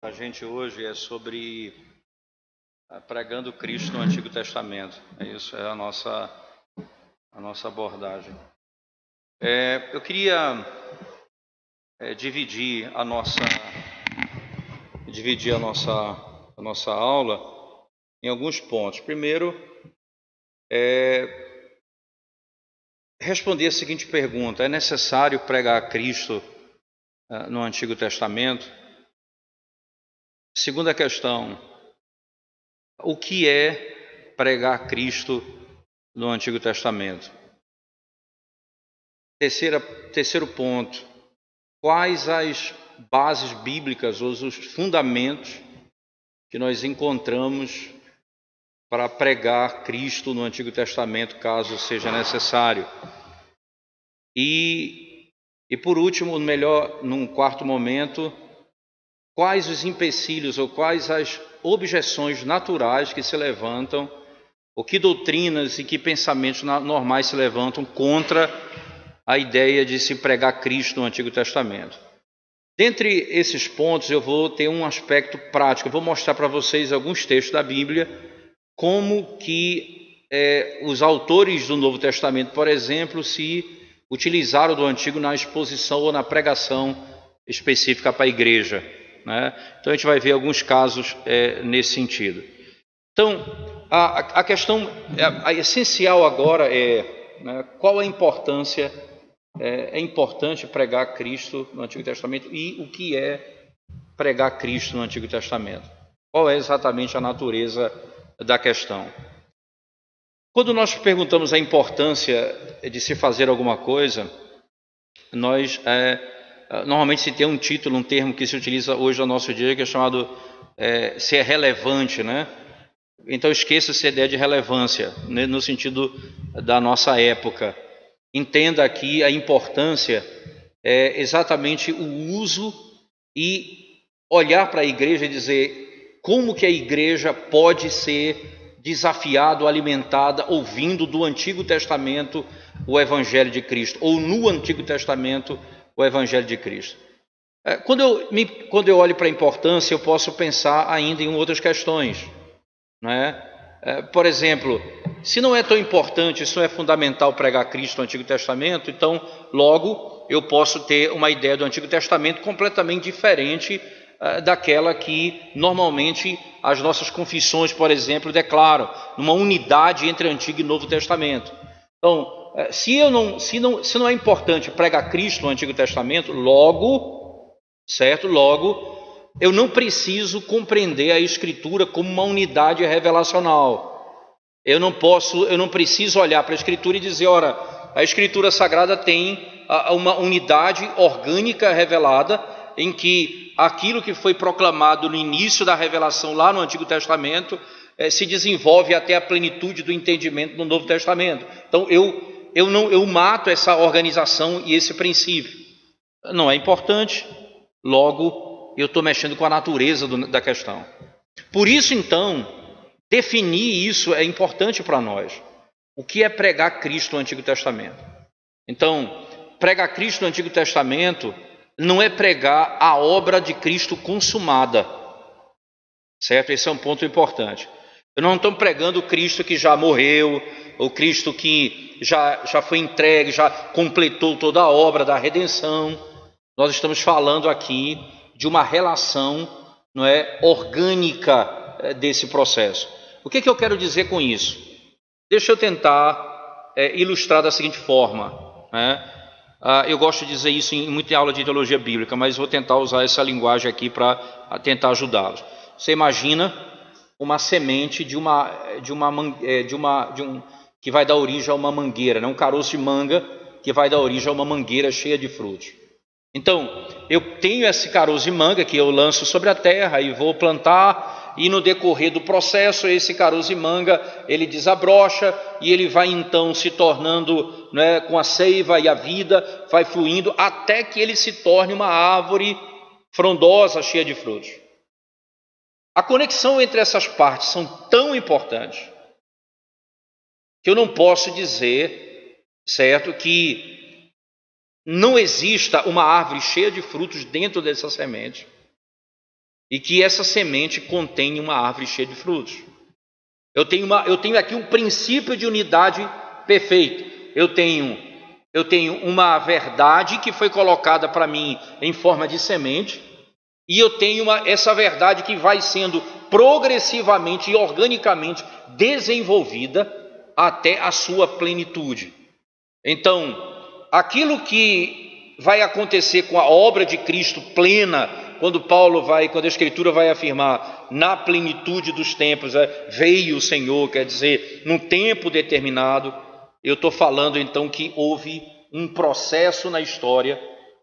A gente hoje é sobre pregando Cristo no Antigo Testamento. Isso é a nossa abordagem. Eu queria dividir a nossa aula em alguns pontos. Primeiro, responder a seguinte pergunta: é necessário pregar Cristo no Antigo Testamento? Segunda questão: o que é pregar Cristo no Antigo Testamento? Terceiro ponto: quais as bases bíblicas, ou os fundamentos que nós encontramos para pregar Cristo no Antigo Testamento, caso seja necessário? E por último, num quarto momento, quais os empecilhos ou quais as objeções naturais que se levantam, ou que doutrinas e que pensamentos normais se levantam contra a ideia de se pregar Cristo no Antigo Testamento. Dentre esses pontos, eu vou ter um aspecto prático. Eu vou mostrar para vocês alguns textos da Bíblia, como que os autores do Novo Testamento, por exemplo, se utilizaram do Antigo na exposição ou na pregação específica para a igreja, né? Então a gente vai ver alguns casos nesse sentido. Então, a questão a essencial agora né, qual a importância. É importante pregar Cristo no Antigo Testamento. E o que é pregar Cristo no Antigo Testamento? Qual é exatamente a natureza da questão? Quando nós perguntamos a importância de se fazer alguma coisa, nós normalmente se tem um título, um termo que se utiliza hoje no nosso dia, que é chamado se é relevante, né? Então esqueça-se a ideia de relevância, né, no sentido da nossa época. Entenda aqui a importância, exatamente o uso e olhar para a igreja e dizer como que a igreja pode ser desafiada, alimentada, ouvindo do Antigo Testamento o Evangelho de Cristo, ou no Antigo Testamento o Evangelho de Cristo. Quando eu olho para a importância, eu posso pensar ainda em outras questões, né? Por exemplo, se não é tão importante, se não é fundamental pregar Cristo no Antigo Testamento, então logo eu posso ter uma ideia do Antigo Testamento completamente diferente daquela que normalmente as nossas confissões, por exemplo, declaram, uma unidade entre Antigo e Novo Testamento. Então, se não é importante pregar Cristo no Antigo Testamento, logo eu não preciso compreender a Escritura como uma unidade revelacional. Eu não preciso olhar para a Escritura e dizer, ora, a Escritura Sagrada tem uma unidade orgânica revelada, em que aquilo que foi proclamado no início da revelação lá no Antigo Testamento se desenvolve até a plenitude do entendimento no Novo Testamento. Então eu mato essa organização e esse princípio. Não é importante, logo eu estou mexendo com a natureza da questão. Por isso, então, definir isso é importante para nós. O que é pregar Cristo no Antigo Testamento? Então, pregar Cristo no Antigo Testamento não é pregar a obra de Cristo consumada, certo? Esse é um ponto importante. Eu não estou pregando o Cristo que já morreu, o Cristo que já foi entregue, já completou toda a obra da redenção. Nós estamos falando aqui de uma relação, não é, orgânica desse processo. O que eu quero dizer com isso? Deixa eu tentar ilustrar da seguinte forma, né? Eu gosto de dizer isso em muita aula de teologia bíblica, mas vou tentar usar essa linguagem aqui para tentar ajudá-los. Você imagina uma semente que vai dar origem a uma mangueira, né? Um caroço de manga que vai dar origem a uma mangueira cheia de frutos. Então, eu tenho esse caroço de manga que eu lanço sobre a terra e vou plantar, e no decorrer do processo, esse caroço de manga, ele desabrocha e ele vai então se tornando, né, com a seiva e a vida, vai fluindo até que ele se torne uma árvore frondosa, cheia de frutos. A conexão entre essas partes são tão importantes que eu não posso dizer, certo, que não exista uma árvore cheia de frutos dentro dessa semente, e que essa semente contém uma árvore cheia de frutos. Eu tenho aqui um princípio de unidade perfeito. Eu tenho uma verdade que foi colocada para mim em forma de semente, e eu tenho essa verdade que vai sendo progressivamente e organicamente desenvolvida até a sua plenitude. Então, aquilo que vai acontecer com a obra de Cristo plena, quando a Escritura vai afirmar na plenitude dos tempos, veio o Senhor, quer dizer, num tempo determinado, eu estou falando então que houve um processo na história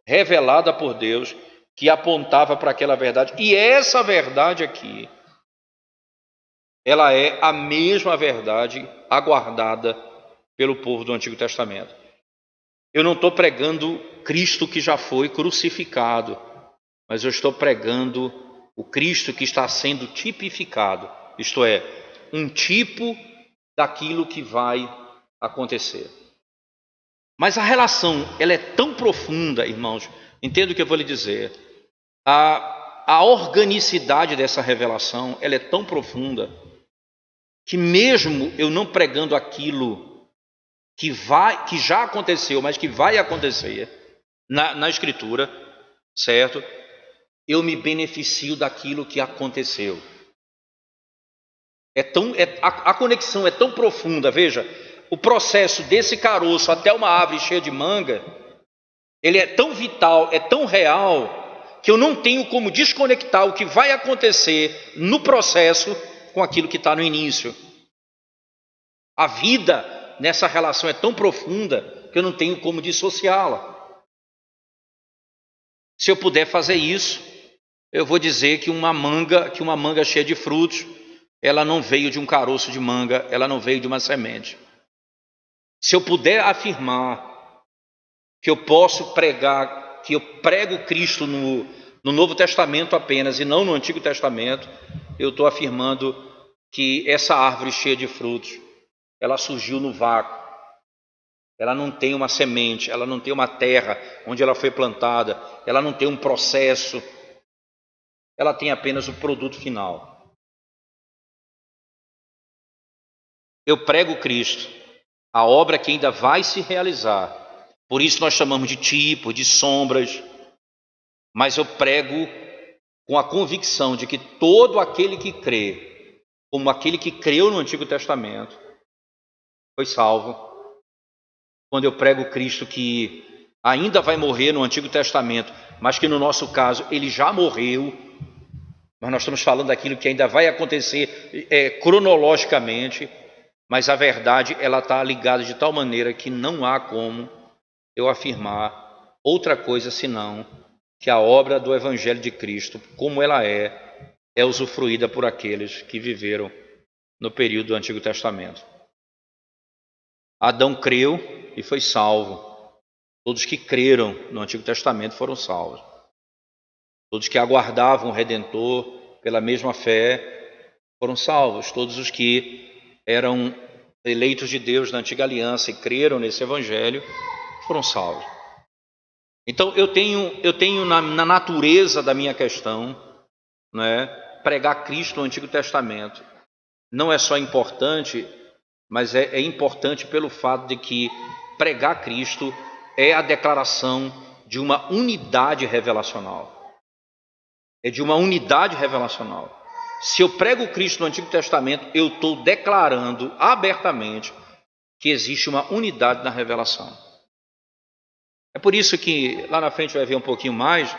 revelada por Deus que apontava para aquela verdade. E essa verdade aqui, ela é a mesma verdade aguardada pelo povo do Antigo Testamento. Eu não estou pregando Cristo que já foi crucificado, mas eu estou pregando o Cristo que está sendo tipificado, isto é, um tipo daquilo que vai acontecer. Mas a relação, ela é tão profunda, irmãos, entenda o que eu vou lhe dizer. A organicidade dessa revelação, ela é tão profunda que mesmo eu não pregando aquilo que já aconteceu, mas que vai acontecer na Escritura, certo? Eu me beneficio daquilo que aconteceu. A conexão é tão profunda, veja, o processo desse caroço até uma árvore cheia de manga, ele é tão vital, é tão real, que eu não tenho como desconectar o que vai acontecer no processo com aquilo que está no início. A vida nessa relação é tão profunda que eu não tenho como dissociá-la. Se eu puder fazer isso, eu vou dizer que uma manga cheia de frutos, ela não veio de um caroço de manga, ela não veio de uma semente. Se eu puder afirmar que eu posso pregar, que eu prego Cristo no Novo Testamento apenas e não no Antigo Testamento, eu estou afirmando que essa árvore cheia de frutos, ela surgiu no vácuo. Ela não tem uma semente, ela não tem uma terra onde ela foi plantada, ela não tem um processo, ela tem apenas o produto final. Eu prego Cristo, a obra que ainda vai se realizar. Por isso nós chamamos de tipo, de sombras, mas eu prego com a convicção de que todo aquele que crê, como aquele que creu no Antigo Testamento, foi salvo. Quando eu prego Cristo que ainda vai morrer no Antigo Testamento, mas que no nosso caso ele já morreu, mas nós estamos falando daquilo que ainda vai acontecer cronologicamente, mas a verdade ela está ligada de tal maneira que não há como eu afirmar outra coisa senão que a obra do Evangelho de Cristo, como ela é usufruída por aqueles que viveram no período do Antigo Testamento. Adão creu e foi salvo. Todos que creram no Antigo Testamento foram salvos. Todos que aguardavam o Redentor pela mesma fé foram salvos. Todos os que eram eleitos de Deus na Antiga Aliança e creram nesse Evangelho foram salvos. Então eu tenho na natureza da minha questão, pregar Cristo no Antigo Testamento. Não é só importante, mas é importante pelo fato de que pregar Cristo é a declaração de uma unidade revelacional. É de uma unidade revelacional. Se eu prego Cristo no Antigo Testamento, eu estou declarando abertamente que existe uma unidade na revelação. É por isso que lá na frente vai ver um pouquinho mais,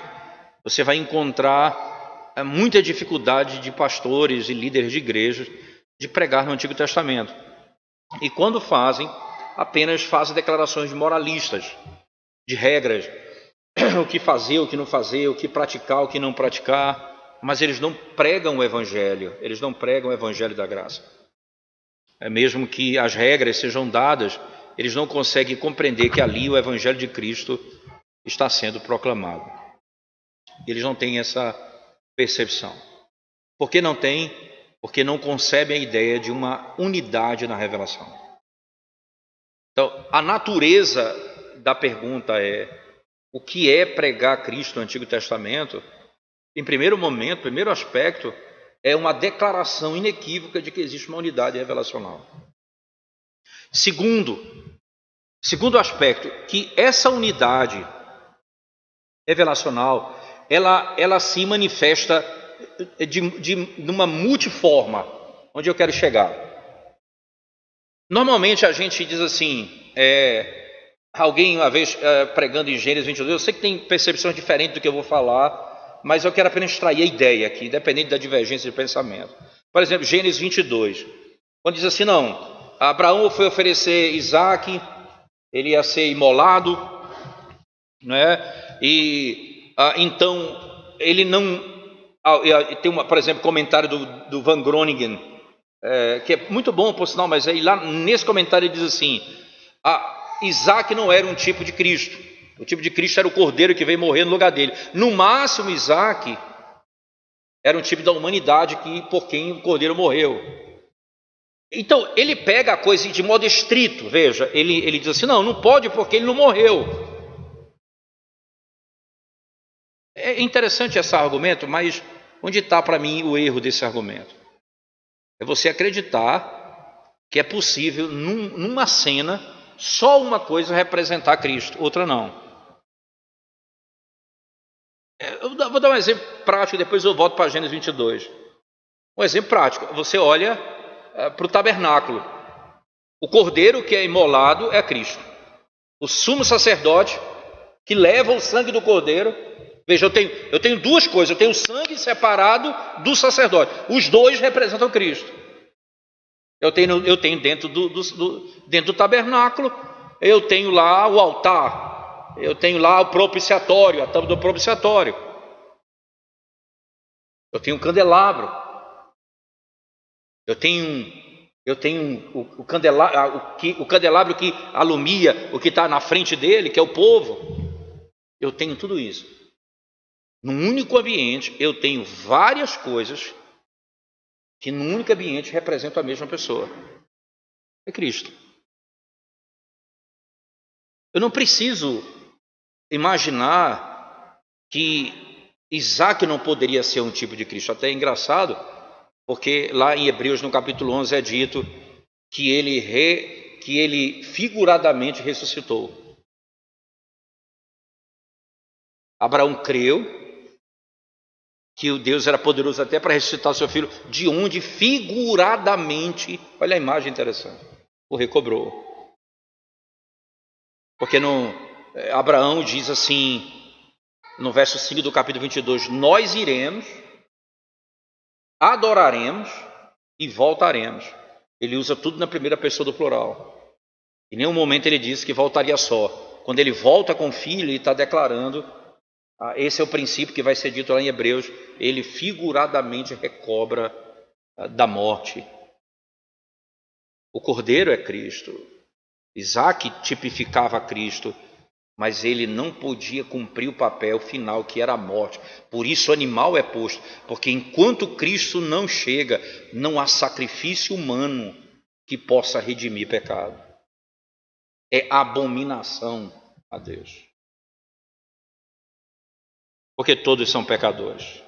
você vai encontrar muita dificuldade de pastores e líderes de igrejas de pregar no Antigo Testamento. E quando fazem, apenas fazem declarações moralistas, de regras, o que fazer, o que não fazer, o que praticar, o que não praticar, mas eles não pregam o Evangelho, eles não pregam o Evangelho da graça. É mesmo que as regras sejam dadas, eles não conseguem compreender que ali o Evangelho de Cristo está sendo proclamado. Eles não têm essa percepção. Por que não têm? Porque não concebem a ideia de uma unidade na revelação. Então, a natureza da pergunta é: o que é pregar Cristo no Antigo Testamento? em primeiro momento, primeiro aspecto, é uma declaração inequívoca de que existe uma unidade revelacional. Segundo aspecto, que essa unidade revelacional, ela se manifesta de uma multiforma. Onde eu quero chegar? Normalmente a gente diz assim, alguém uma vez pregando em Gênesis 22, eu sei que tem percepções diferentes do que eu vou falar, mas eu quero apenas extrair a ideia aqui, independente da divergência de pensamento. Por exemplo, Gênesis 22, quando diz assim, não, Abraão foi oferecer Isaac, ele ia ser imolado, né? E então ele não... Tem, por exemplo, comentário do Van Groningen, que é muito bom, por sinal, mas aí lá nesse comentário ele diz assim, Isaac não era um tipo de Cristo, o tipo de Cristo era o cordeiro que veio morrer no lugar dele. No máximo, Isaac era um tipo da humanidade por quem o cordeiro morreu. Então, ele pega a coisa de modo estrito, veja, ele diz assim, não pode porque ele não morreu. É interessante esse argumento, mas onde está para mim o erro desse argumento? É você acreditar que é possível, numa cena, só uma coisa representar Cristo, outra não. Eu vou dar um exemplo prático, depois eu volto para Gênesis 22. Um exemplo prático, você olha para o tabernáculo. O cordeiro que é imolado é Cristo. O sumo sacerdote que leva o sangue do cordeiro. Veja, eu tenho duas coisas, eu tenho o sangue separado do sacerdote. Os dois representam Cristo. Eu tenho dentro do tabernáculo, eu tenho lá o altar, eu tenho lá o propiciatório, a tábua do propiciatório. Eu tenho o candelabro. Eu tenho o candelabro que alumia o que está na frente dele, que é o povo. Eu tenho tudo isso. Num único ambiente, eu tenho várias coisas que num único ambiente representam a mesma pessoa. É Cristo. Eu não preciso imaginar que Isaac não poderia ser um tipo de Cristo. Até é engraçado, porque lá em Hebreus, no capítulo 11, é dito que ele figuradamente ressuscitou. Abraão creu que o Deus era poderoso até para ressuscitar o seu filho, de onde figuradamente, olha a imagem interessante, o recobrou. Porque Abraão diz assim, no verso 5 do capítulo 22, nós iremos, adoraremos e voltaremos. Ele usa tudo na primeira pessoa do plural. Em nenhum momento ele diz que voltaria só. Quando ele volta com o filho, ele está declarando, esse é o princípio que vai ser dito lá em Hebreus, ele figuradamente recobra da morte. O cordeiro é Cristo. Isaac tipificava Cristo, mas ele não podia cumprir o papel final, que era a morte. Por isso o animal é posto, porque enquanto Cristo não chega, não há sacrifício humano que possa redimir pecado. É abominação a Deus. Porque todos são pecadores.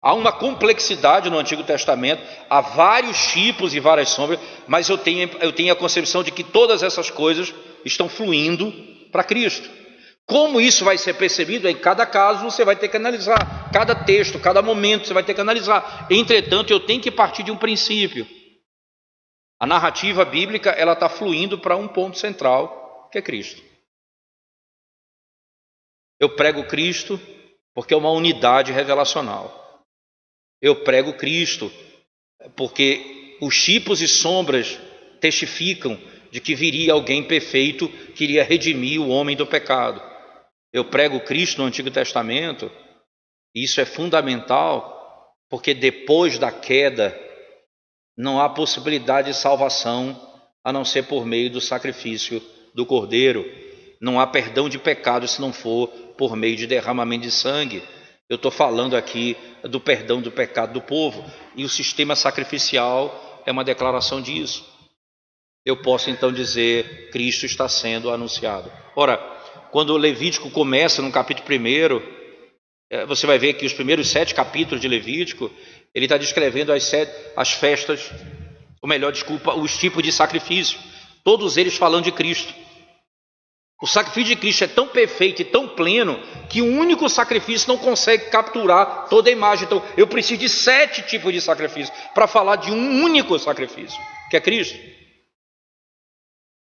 Há uma complexidade no Antigo Testamento, há vários tipos e várias sombras, mas eu tenho a concepção de que todas essas coisas estão fluindo para Cristo. Como isso vai ser percebido? Em cada caso você vai ter que analisar, cada texto, cada momento você vai ter que analisar. Entretanto, eu tenho que partir de um princípio. A narrativa bíblica ela está fluindo para um ponto central, que é Cristo. Eu prego Cristo porque é uma unidade revelacional. Eu prego Cristo porque os tipos e sombras testificam de que viria alguém perfeito que iria redimir o homem do pecado. Eu prego Cristo no Antigo Testamento, e isso é fundamental, porque depois da queda não há possibilidade de salvação a não ser por meio do sacrifício do Cordeiro. Não há perdão de pecado se não for por meio de derramamento de sangue. Eu estou falando aqui do perdão do pecado do povo, e o sistema sacrificial é uma declaração disso. Eu posso então dizer, Cristo está sendo anunciado. Ora, quando o Levítico começa no capítulo 1, Você vai ver que os primeiros 7 capítulos de Levítico, ele está descrevendo as festas, ou melhor, desculpa, os tipos de sacrifício, todos eles falando de Cristo. O sacrifício de Cristo é tão perfeito e tão pleno que um único sacrifício não consegue capturar toda a imagem. Então, eu preciso de 7 tipos de sacrifício para falar de um único sacrifício, que é Cristo.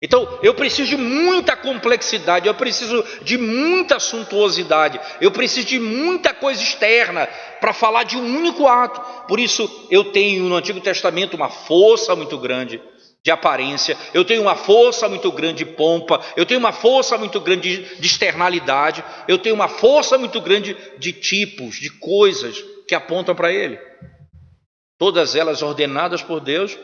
Então, eu preciso de muita complexidade, eu preciso de muita suntuosidade, eu preciso de muita coisa externa para falar de um único ato. Por isso, eu tenho no Antigo Testamento uma força muito grande de aparência, eu tenho uma força muito grande de pompa, eu tenho uma força muito grande de externalidade, eu tenho uma força muito grande de tipos, de coisas que apontam para Ele. Todas elas ordenadas por Deus,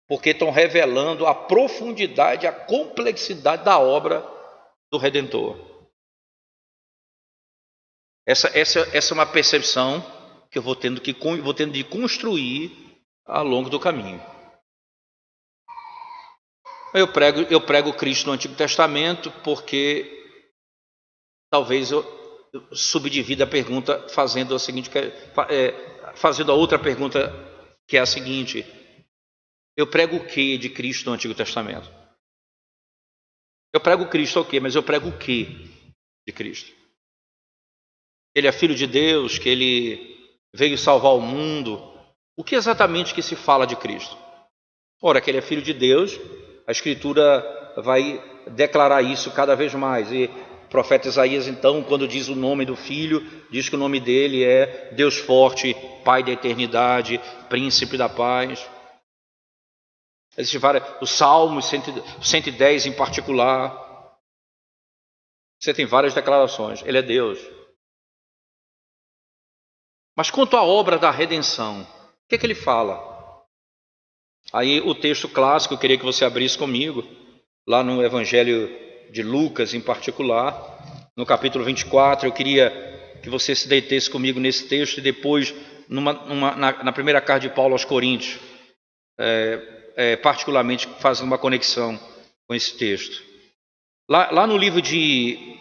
porque estão revelando a profundidade, a complexidade da obra do Redentor. Essa é uma percepção que eu vou tendo de construir ao longo do caminho. Eu prego Cristo no Antigo Testamento porque talvez eu subdivida a pergunta fazendo a outra pergunta, que é a seguinte: eu prego o que de Cristo no Antigo Testamento? Eu prego Cristo, ok, mas eu prego o que de Cristo? Ele é Filho de Deus, que Ele veio salvar o mundo. O que exatamente que se fala de Cristo? Ora, que Ele é Filho de Deus, a Escritura vai declarar isso cada vez mais. E o profeta Isaías, então, quando diz o nome do Filho, diz que o nome dele é Deus Forte, Pai da Eternidade, Príncipe da Paz. Existem várias, os Salmos 110 em particular, você tem várias declarações, Ele é Deus. Mas quanto à obra da redenção, o que é que ele fala? Aí o texto clássico, eu queria que você abrisse comigo, lá no Evangelho de Lucas em particular, no capítulo 24, eu queria que você se deitesse comigo nesse texto e depois na primeira carta de Paulo aos Coríntios, particularmente fazendo uma conexão com esse texto. Lá no livro de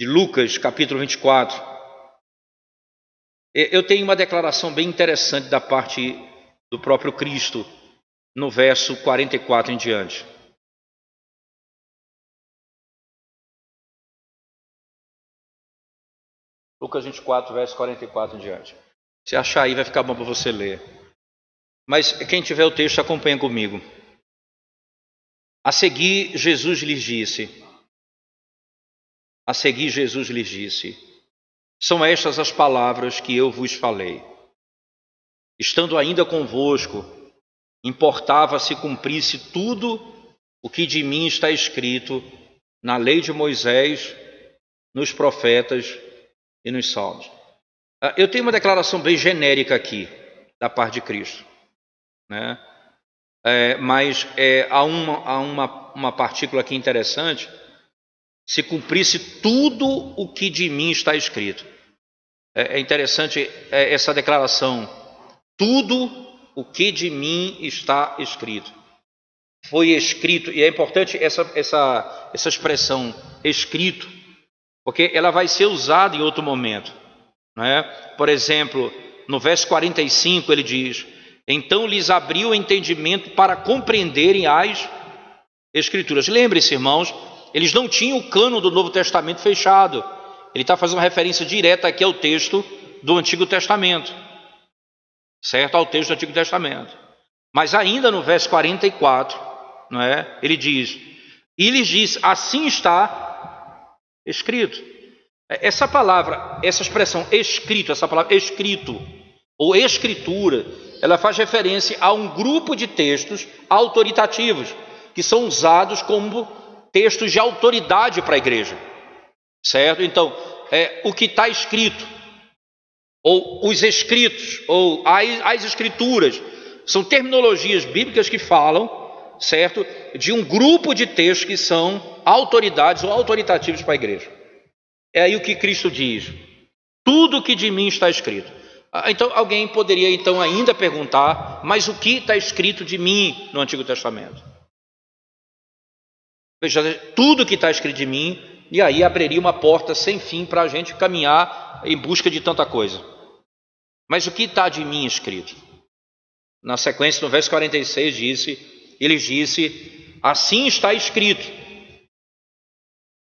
Lucas, capítulo 24, eu tenho uma declaração bem interessante da parte do próprio Cristo, no verso 44 em diante. Lucas 24, verso 44 em diante. Se achar aí, vai ficar bom para você ler. Mas quem tiver o texto, acompanha comigo. A seguir, Jesus lhes disse, são estas as palavras que eu vos falei. Estando ainda convosco, importava se cumprisse tudo o que de mim está escrito na lei de Moisés, nos profetas e nos salmos. Eu tenho uma declaração bem genérica aqui, da parte de Cristo, né? Mas há uma partícula aqui interessante: se cumprisse tudo o que de mim está escrito. É interessante essa declaração, tudo o que de mim está escrito. Foi escrito, e é importante essa expressão, escrito, porque ela vai ser usada em outro momento, né? Por exemplo, no verso 45 ele diz, então lhes abriu o entendimento para compreenderem as Escrituras. Lembre-se, irmãos, eles não tinham o cânon do Novo Testamento fechado. Ele está fazendo uma referência direta aqui ao texto do Antigo Testamento, certo? Ao texto do Antigo Testamento. Mas ainda no verso 44, não é? Ele diz, e lhes diz, assim está escrito. Essa palavra, essa expressão escrito, essa palavra escrito ou escritura, ela faz referência a um grupo de textos autoritativos que são usados como textos de autoridade para a igreja, certo? Então, o que está escrito, ou os escritos, ou as escrituras, são terminologias bíblicas que falam, certo, de um grupo de textos que são autoridades ou autoritativos para a igreja. É aí o que Cristo diz, tudo o que de mim está escrito. Então alguém poderia então ainda perguntar, mas o que está escrito de mim no Antigo Testamento? Veja, tudo que está escrito de mim e aí abriria uma porta sem fim para a gente caminhar em busca de tanta coisa. Mas o que está de mim escrito? Na sequência, no verso 46, ele disse, assim está escrito.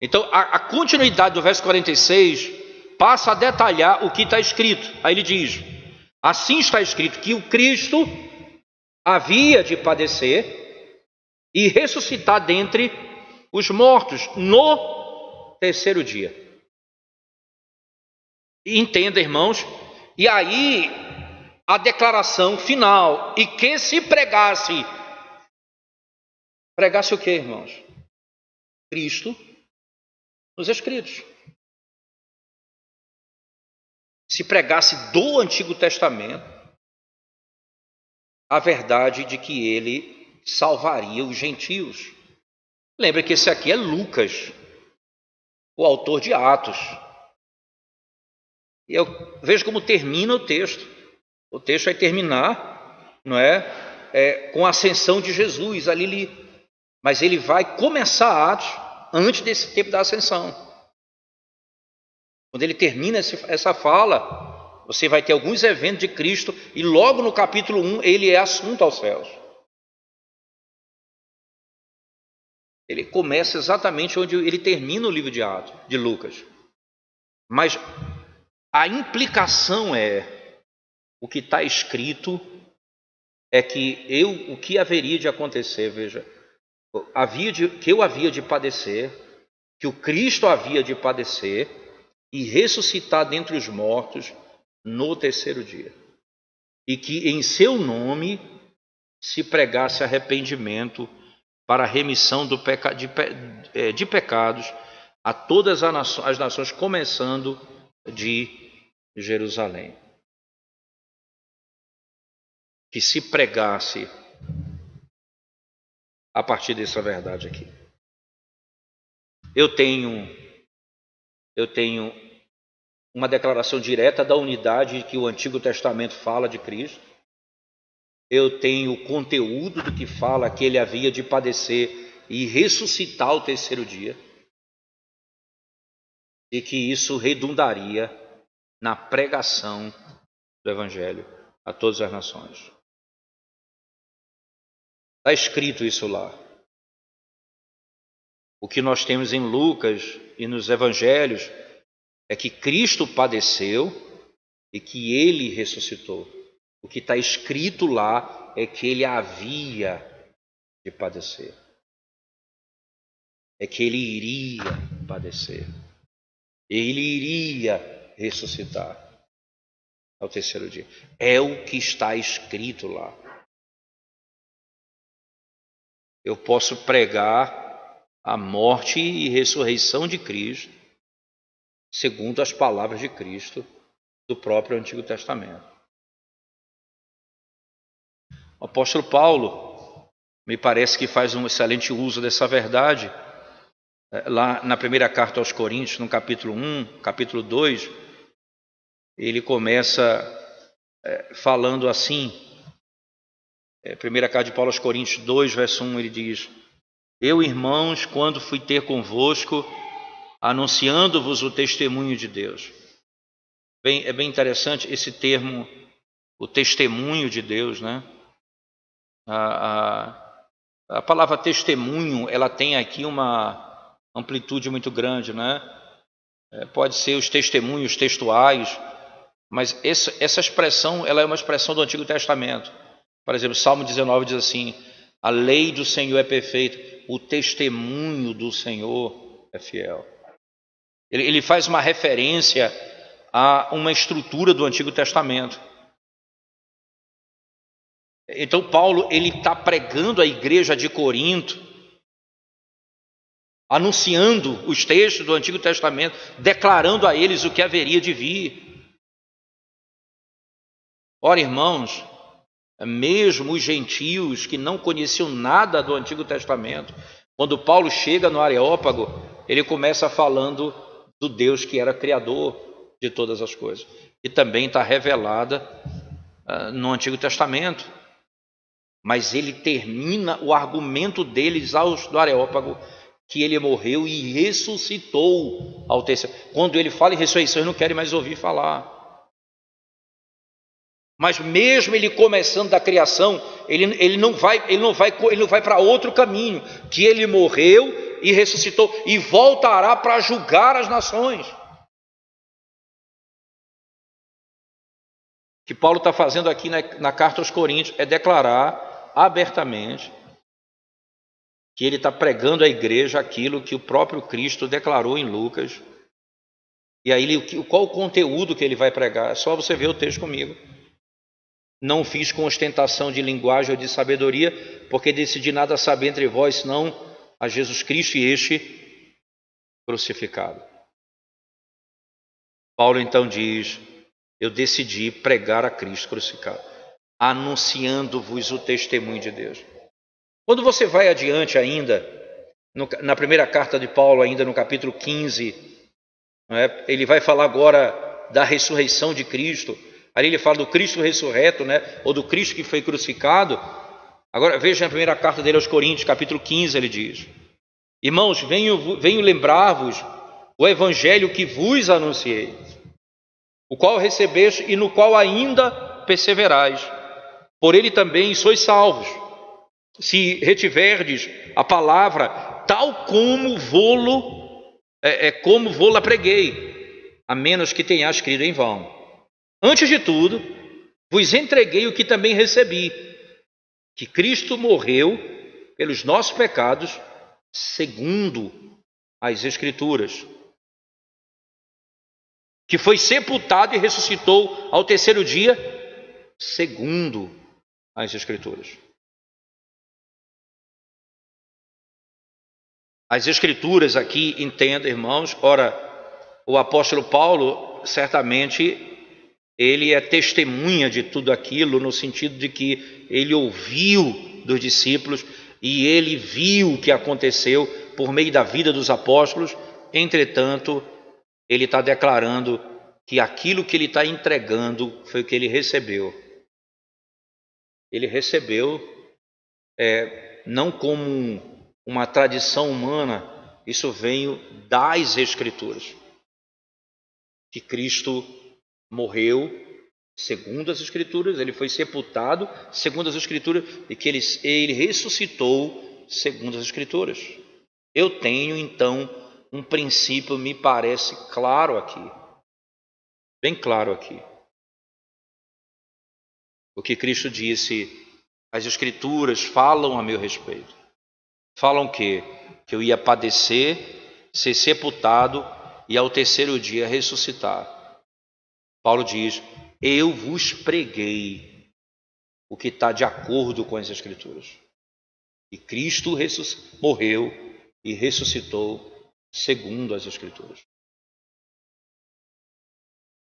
Então, a continuidade do verso 46 passa a detalhar o que está escrito. Aí ele diz, assim está escrito que o Cristo havia de padecer e ressuscitar dentre os mortos no terceiro dia. Entenda, irmãos, e aí a declaração final, e que se pregasse o que, irmãos? Cristo nos Escritos. Se pregasse do Antigo Testamento a verdade de que ele salvaria os gentios. Lembra que esse aqui é Lucas, o autor de Atos. E eu vejo como termina o texto. O texto vai terminar, não é, com a ascensão de Jesus. Mas ele vai começar Atos antes desse tempo da ascensão. Quando ele termina essa fala, você vai ter alguns eventos de Cristo e logo no capítulo 1 ele é assunto aos céus. Ele começa exatamente onde ele termina o livro de Atos, de Lucas. Mas a implicação o que está escrito é que o que haveria de acontecer, veja, que eu havia de padecer, que o Cristo havia de padecer e ressuscitar dentre os mortos no terceiro dia. E que em seu nome se pregasse arrependimento para a remissão de pecados a todas as nações, começando de Jerusalém. Que se pregasse a partir dessa verdade aqui. Eu tenho uma declaração direta da unidade que o Antigo Testamento fala de Cristo. Eu tenho o conteúdo do que fala que ele havia de padecer e ressuscitar ao terceiro dia. E que isso redundaria na pregação do Evangelho a todas as nações. Está escrito isso lá. O que nós temos em Lucas e nos Evangelhos é que Cristo padeceu e que ele ressuscitou. O que está escrito lá é que ele havia de padecer. É que ele iria padecer. Ele iria ressuscitar ao terceiro dia. É o que está escrito lá. Eu posso pregar a morte e ressurreição de Cristo, segundo as palavras de Cristo do próprio Antigo Testamento. O apóstolo Paulo me parece que faz um excelente uso dessa verdade. Lá na primeira carta aos Coríntios, no capítulo 1, capítulo 2, ele começa falando assim. Primeira carta de Paulo aos Coríntios 2, verso 1, ele diz: eu, irmãos, quando fui ter convosco, anunciando-vos o testemunho de Deus. É bem interessante esse termo, o testemunho de Deus, né? A palavra testemunho, ela tem aqui uma amplitude muito grande, né? Pode ser os testemunhos textuais, mas essa expressão, ela é uma expressão do Antigo Testamento. Por exemplo, Salmo 19 diz assim: a lei do Senhor é perfeita, o testemunho do Senhor é fiel. Ele faz uma referência a uma estrutura do Antigo Testamento. Então Paulo, ele está pregando à igreja de Corinto, anunciando os textos do Antigo Testamento, declarando a eles o que haveria de vir. Ora, irmãos, mesmo os gentios que não conheciam nada do Antigo Testamento, quando Paulo chega no Areópago, ele começa falando do Deus que era criador de todas as coisas, e também está revelada no Antigo Testamento. Mas ele termina o argumento deles do Areópago que ele morreu e ressuscitou ao terceiro. Quando ele fala em ressurreição, eles não querem mais ouvir falar. Mas mesmo ele começando da criação, ele não vai para outro caminho, que ele morreu e ressuscitou e voltará para julgar as nações. O que Paulo está fazendo aqui na carta aos Coríntios é declarar abertamente que ele está pregando à igreja aquilo que o próprio Cristo declarou em Lucas. E aí, qual o conteúdo que ele vai pregar? É só você ver o texto comigo. Não fiz com ostentação de linguagem ou de sabedoria, porque decidi nada saber entre vós, senão a Jesus Cristo e este crucificado. Paulo então diz: eu decidi pregar a Cristo crucificado, anunciando-vos o testemunho de Deus. Quando você vai adiante ainda, na primeira carta de Paulo, ainda no capítulo 15, ele vai falar agora da ressurreição de Cristo. Ali ele fala do Cristo ressurreto, ou do Cristo que foi crucificado. Agora veja na primeira carta dele aos Coríntios, capítulo 15, ele diz: irmãos, venho lembrar-vos o evangelho que vos anunciei, o qual recebeste e no qual ainda perseverais. Por ele também sois salvos, se retiverdes a palavra tal como vô-la preguei, a menos que tenhas crido em vão. Antes de tudo, vos entreguei o que também recebi, que Cristo morreu pelos nossos pecados, segundo as Escrituras, que foi sepultado e ressuscitou ao terceiro dia, segundo as Escrituras. As Escrituras aqui, entenda, irmãos, ora, o apóstolo Paulo, certamente, ele é testemunha de tudo aquilo, no sentido de que ele ouviu dos discípulos e ele viu o que aconteceu por meio da vida dos apóstolos. Entretanto, ele está declarando que aquilo que ele está entregando foi o que ele recebeu. Ele recebeu, não como uma tradição humana, isso veio das Escrituras, que Cristo morreu segundo as Escrituras, ele foi sepultado segundo as Escrituras e que ele ressuscitou segundo as Escrituras. Eu tenho então um princípio, me parece claro aqui, bem claro aqui. O que Cristo disse, as Escrituras falam a meu respeito. Falam que eu ia padecer, ser sepultado e ao terceiro dia ressuscitar. Paulo diz: eu vos preguei o que está de acordo com as Escrituras. E Cristo morreu e ressuscitou segundo as Escrituras.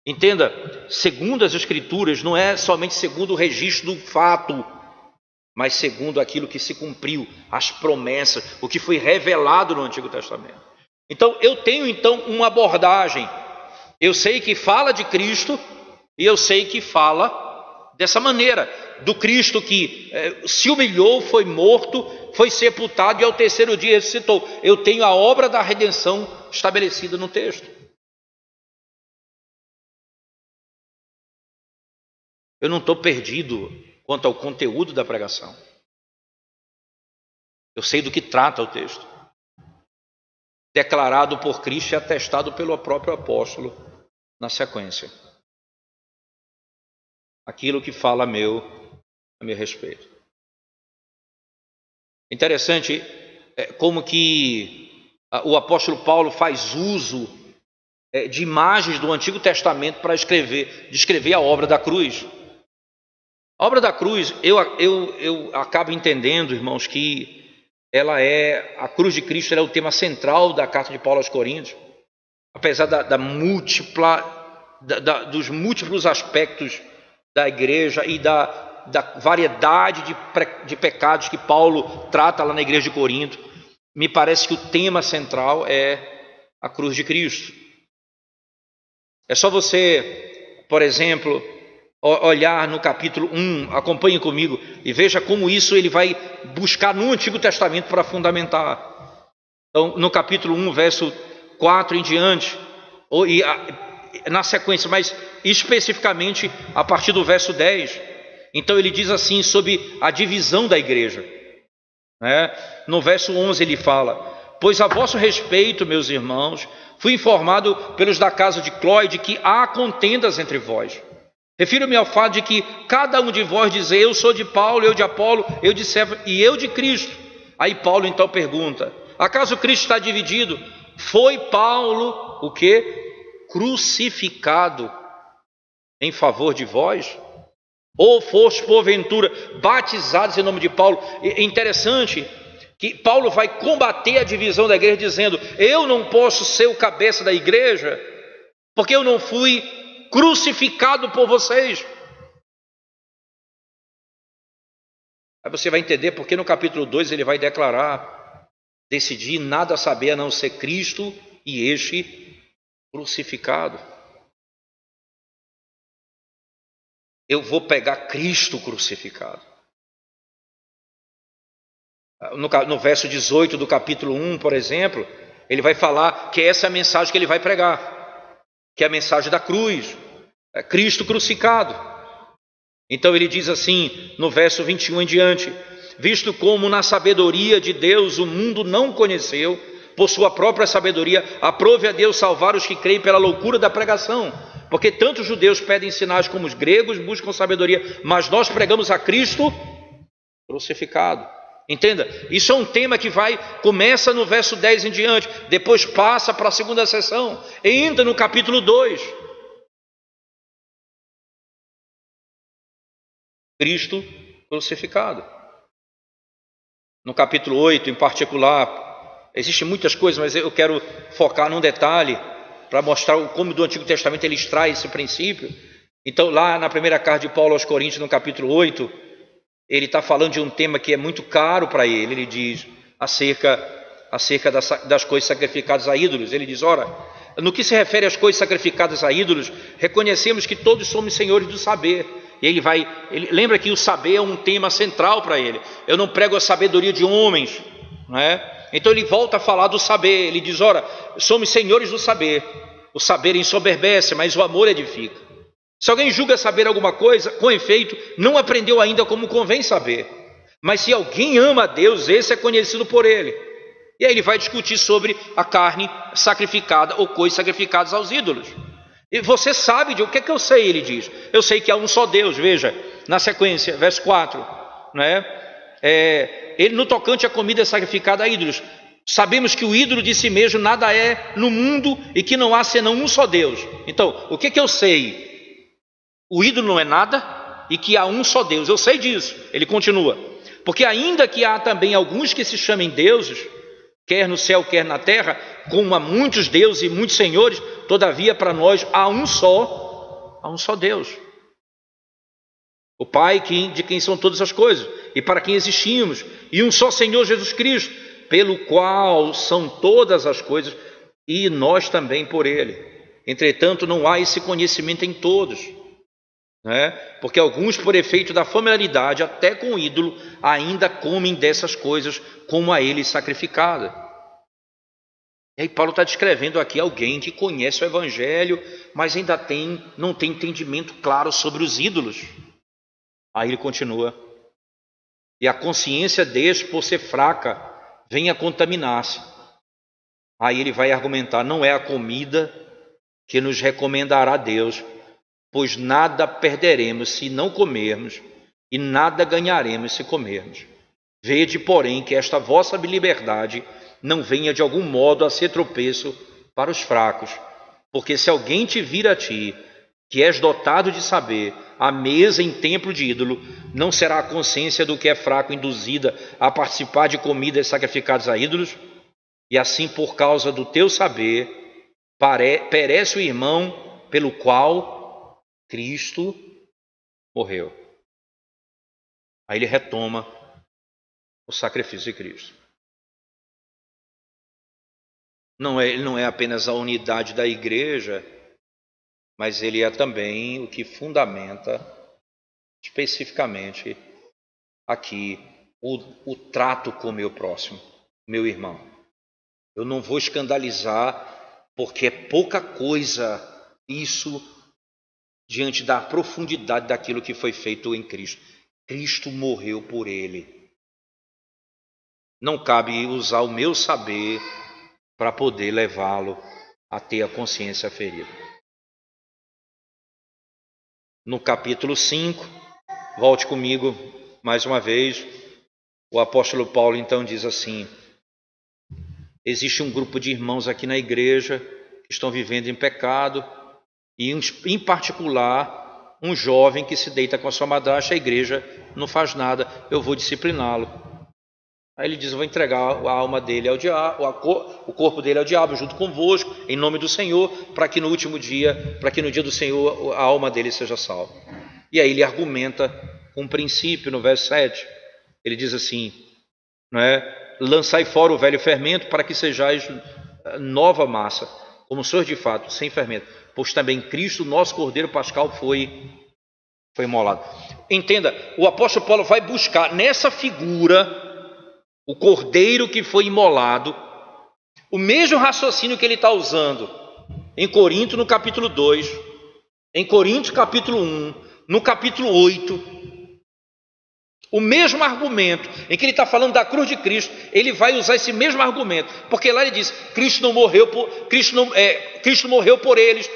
Entenda, segundo as Escrituras não é somente segundo o registro do fato, mas segundo aquilo que se cumpriu, as promessas, o que foi revelado no Antigo Testamento. Então, eu tenho uma abordagem. Eu sei que fala de Cristo e eu sei que fala dessa maneira, do Cristo que se humilhou, foi morto, foi sepultado e ao terceiro dia ressuscitou. Eu tenho a obra da redenção estabelecida no texto. Eu não estou perdido quanto ao conteúdo da pregação. Eu sei do que trata o texto. Declarado por Cristo e atestado pelo próprio apóstolo na sequência. Aquilo que fala a meu respeito. Interessante como que o apóstolo Paulo faz uso de imagens do Antigo Testamento para descrever a obra da cruz. A obra da cruz, eu acabo entendendo, irmãos, que a cruz de Cristo é o tema central da carta de Paulo aos Coríntios. Apesar dos múltiplos aspectos da igreja e da variedade de pecados que Paulo trata lá na igreja de Corinto, me parece que o tema central é a cruz de Cristo. É só você, por exemplo, olhar no capítulo 1, acompanhe comigo e veja como isso ele vai buscar no Antigo Testamento para fundamentar. Então, no capítulo 1, verso 4 em diante, na sequência, mas especificamente a partir do verso 10, então ele diz assim sobre a divisão da igreja. No verso 11 ele fala: pois a vosso respeito, meus irmãos, fui informado pelos da casa de Cloé de que há contendas entre vós. Refiro-me ao fato de que cada um de vós diz: eu sou de Paulo, eu de Apolo, eu de Cefas e eu de Cristo. Aí Paulo então pergunta: acaso Cristo está dividido? Foi Paulo o quê? Crucificado em favor de vós? Ou foste porventura batizados em nome de Paulo? É interessante que Paulo vai combater a divisão da igreja dizendo: eu não posso ser o cabeça da igreja porque eu não fui crucificado por vocês. Aí você vai entender porque no capítulo 2 ele vai declarar: decidi nada saber a não ser Cristo e este crucificado. Eu vou pegar Cristo crucificado. No verso 18 do capítulo 1, por exemplo, ele vai falar que essa é a mensagem que ele vai pregar, que é a mensagem da cruz, Cristo crucificado. Então ele diz assim, no verso 21 em diante: visto como na sabedoria de Deus o mundo não conheceu, por sua própria sabedoria, aprove a Deus salvar os que creem pela loucura da pregação. Porque tanto os judeus pedem sinais como os gregos buscam sabedoria, mas nós pregamos a Cristo crucificado. Entenda, isso é um tema que começa no verso 10 em diante, depois passa para a segunda sessão, entra no capítulo 2. Cristo crucificado. No capítulo 8, em particular, existem muitas coisas, mas eu quero focar num detalhe para mostrar como do Antigo Testamento ele extrai esse princípio. Então, lá na primeira carta de Paulo aos Coríntios, no capítulo 8, ele está falando de um tema que é muito caro para ele. Ele diz acerca das coisas sacrificadas a ídolos. Ele diz: ora, no que se refere às coisas sacrificadas a ídolos, reconhecemos que todos somos senhores do saber. E ele lembra que o saber é um tema central para ele. Eu não prego a sabedoria de homens, não é? Então ele volta a falar do saber. Ele diz: ora, somos senhores do saber. O saber ensoberbece, mas o amor edifica. Se alguém julga saber alguma coisa, com efeito, não aprendeu ainda como convém saber. Mas se alguém ama a Deus, esse é conhecido por ele. E aí ele vai discutir sobre a carne sacrificada ou coisas sacrificadas aos ídolos. E você sabe de o que é que eu sei, ele diz. Eu sei que há um só Deus. Veja, na sequência, verso 4, não é? Ele no tocante à comida sacrificada a ídolos, sabemos que o ídolo de si mesmo nada é no mundo e que não há senão um só Deus. Então, o que é que eu sei? O ídolo não é nada e que há um só Deus. Eu sei disso. Ele continua: porque ainda que há também alguns que se chamem deuses, quer no céu, quer na terra, como há muitos deuses e muitos senhores, todavia para nós há um só Deus, o Pai de quem são todas as coisas e para quem existimos, e um só Senhor Jesus Cristo, pelo qual são todas as coisas e nós também por ele. Entretanto, não há esse conhecimento em todos, né? Porque alguns, por efeito da familiaridade até com o ídolo, ainda comem dessas coisas como a ele sacrificada. E aí Paulo está descrevendo aqui alguém que conhece o Evangelho, mas ainda não tem entendimento claro sobre os ídolos. Aí ele continua: e a consciência deste, por ser fraca, vem a contaminar-se. Aí ele vai argumentar: não é a comida que nos recomendará Deus, pois nada perderemos se não comermos, e nada ganharemos se comermos. Vede, porém, que esta vossa liberdade não venha de algum modo a ser tropeço para os fracos, porque se alguém te vir a ti, que és dotado de saber, à mesa em templo de ídolo, não será a consciência do que é fraco induzida a participar de comidas sacrificadas a ídolos? E assim, por causa do teu saber, perece o irmão pelo qual Cristo morreu. Aí ele retoma o sacrifício de Cristo. Ele não é apenas a unidade da igreja, mas ele é também o que fundamenta especificamente aqui o trato com o meu próximo, meu irmão. Eu não vou escandalizar, porque é pouca coisa isso diante da profundidade daquilo que foi feito em Cristo. Cristo morreu por ele. Não cabe usar o meu saber para poder levá-lo a ter a consciência ferida. No capítulo 5, volte comigo mais uma vez, o apóstolo Paulo então diz assim: existe um grupo de irmãos aqui na igreja que estão vivendo em pecado, e em particular um jovem que se deita com a sua madrasta, a igreja não faz nada, eu vou discipliná-lo. Aí ele diz: eu vou entregar a alma dele ao diabo, o corpo dele ao diabo junto convosco, em nome do Senhor, para que no último dia, para que no dia do Senhor a alma dele seja salva. E aí ele argumenta com um princípio no verso 7. Ele diz assim, não é? Lançai fora o velho fermento, para que sejais nova massa, como sois de fato, sem fermento, pois também Cristo, nosso Cordeiro Pascal, foi imolado. Entenda, o apóstolo Paulo vai buscar nessa figura, o cordeiro que foi imolado, o mesmo raciocínio que ele está usando em Corinto no capítulo 2, em Coríntios capítulo 1, no capítulo 8, o mesmo argumento em que ele está falando da cruz de Cristo, ele vai usar esse mesmo argumento, porque lá ele diz: Cristo morreu por eles,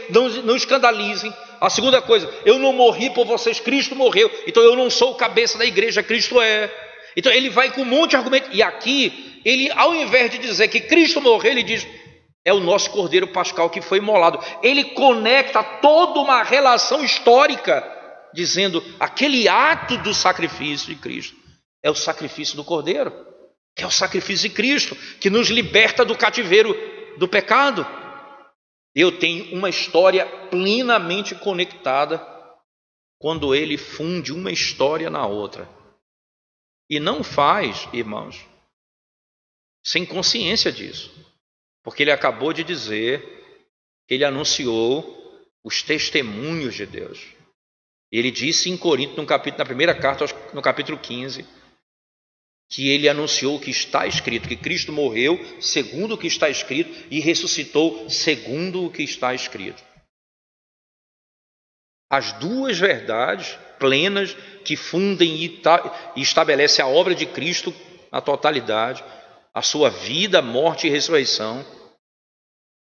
não escandalizem. A segunda coisa, eu não morri por vocês, Cristo morreu, então eu não sou o cabeça da igreja, Cristo é. Então ele vai com um monte de argumento, e aqui, ele, ao invés de dizer que Cristo morreu, ele diz: é o nosso Cordeiro Pascal que foi imolado. Ele conecta toda uma relação histórica, dizendo: aquele ato do sacrifício de Cristo é o sacrifício do Cordeiro, que é o sacrifício de Cristo, que nos liberta do cativeiro do pecado. Eu tenho uma história plenamente conectada quando ele funde uma história na outra. E não faz, irmãos, sem consciência disso, porque ele acabou de dizer que ele anunciou os testemunhos de Deus. Ele disse em Corinto, na primeira carta, no capítulo 15, que ele anunciou o que está escrito, que Cristo morreu segundo o que está escrito e ressuscitou segundo o que está escrito. As duas verdades plenas que fundem e estabelecem a obra de Cristo na totalidade, a sua vida, morte e ressurreição,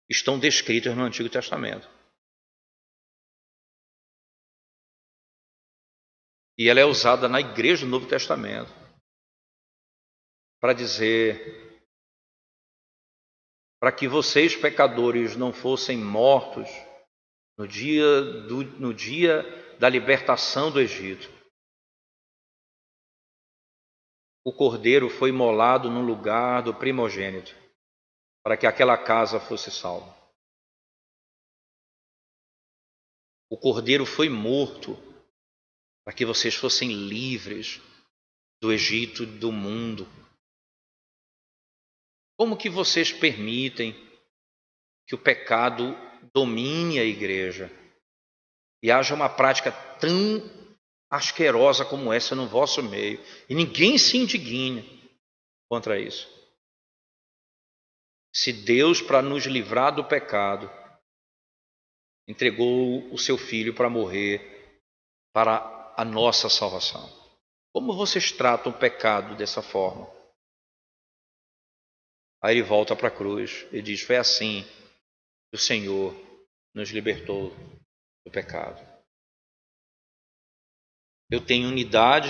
estão descritas no Antigo Testamento. E ela é usada na igreja do Novo Testamento para dizer, para que vocês, pecadores, não fossem mortos no dia da libertação do Egito. O cordeiro foi imolado no lugar do primogênito, para que aquela casa fosse salva. O cordeiro foi morto para que vocês fossem livres do Egito, do mundo. Como que vocês permitem que o pecado domine a igreja e haja uma prática tão asquerosa como essa no vosso meio, e ninguém se indigne contra isso? Se Deus, para nos livrar do pecado, entregou o seu Filho para morrer para a nossa salvação, como vocês tratam o pecado dessa forma? Aí ele volta para a cruz e diz: foi assim que o Senhor nos libertou do pecado. Eu tenho unidade,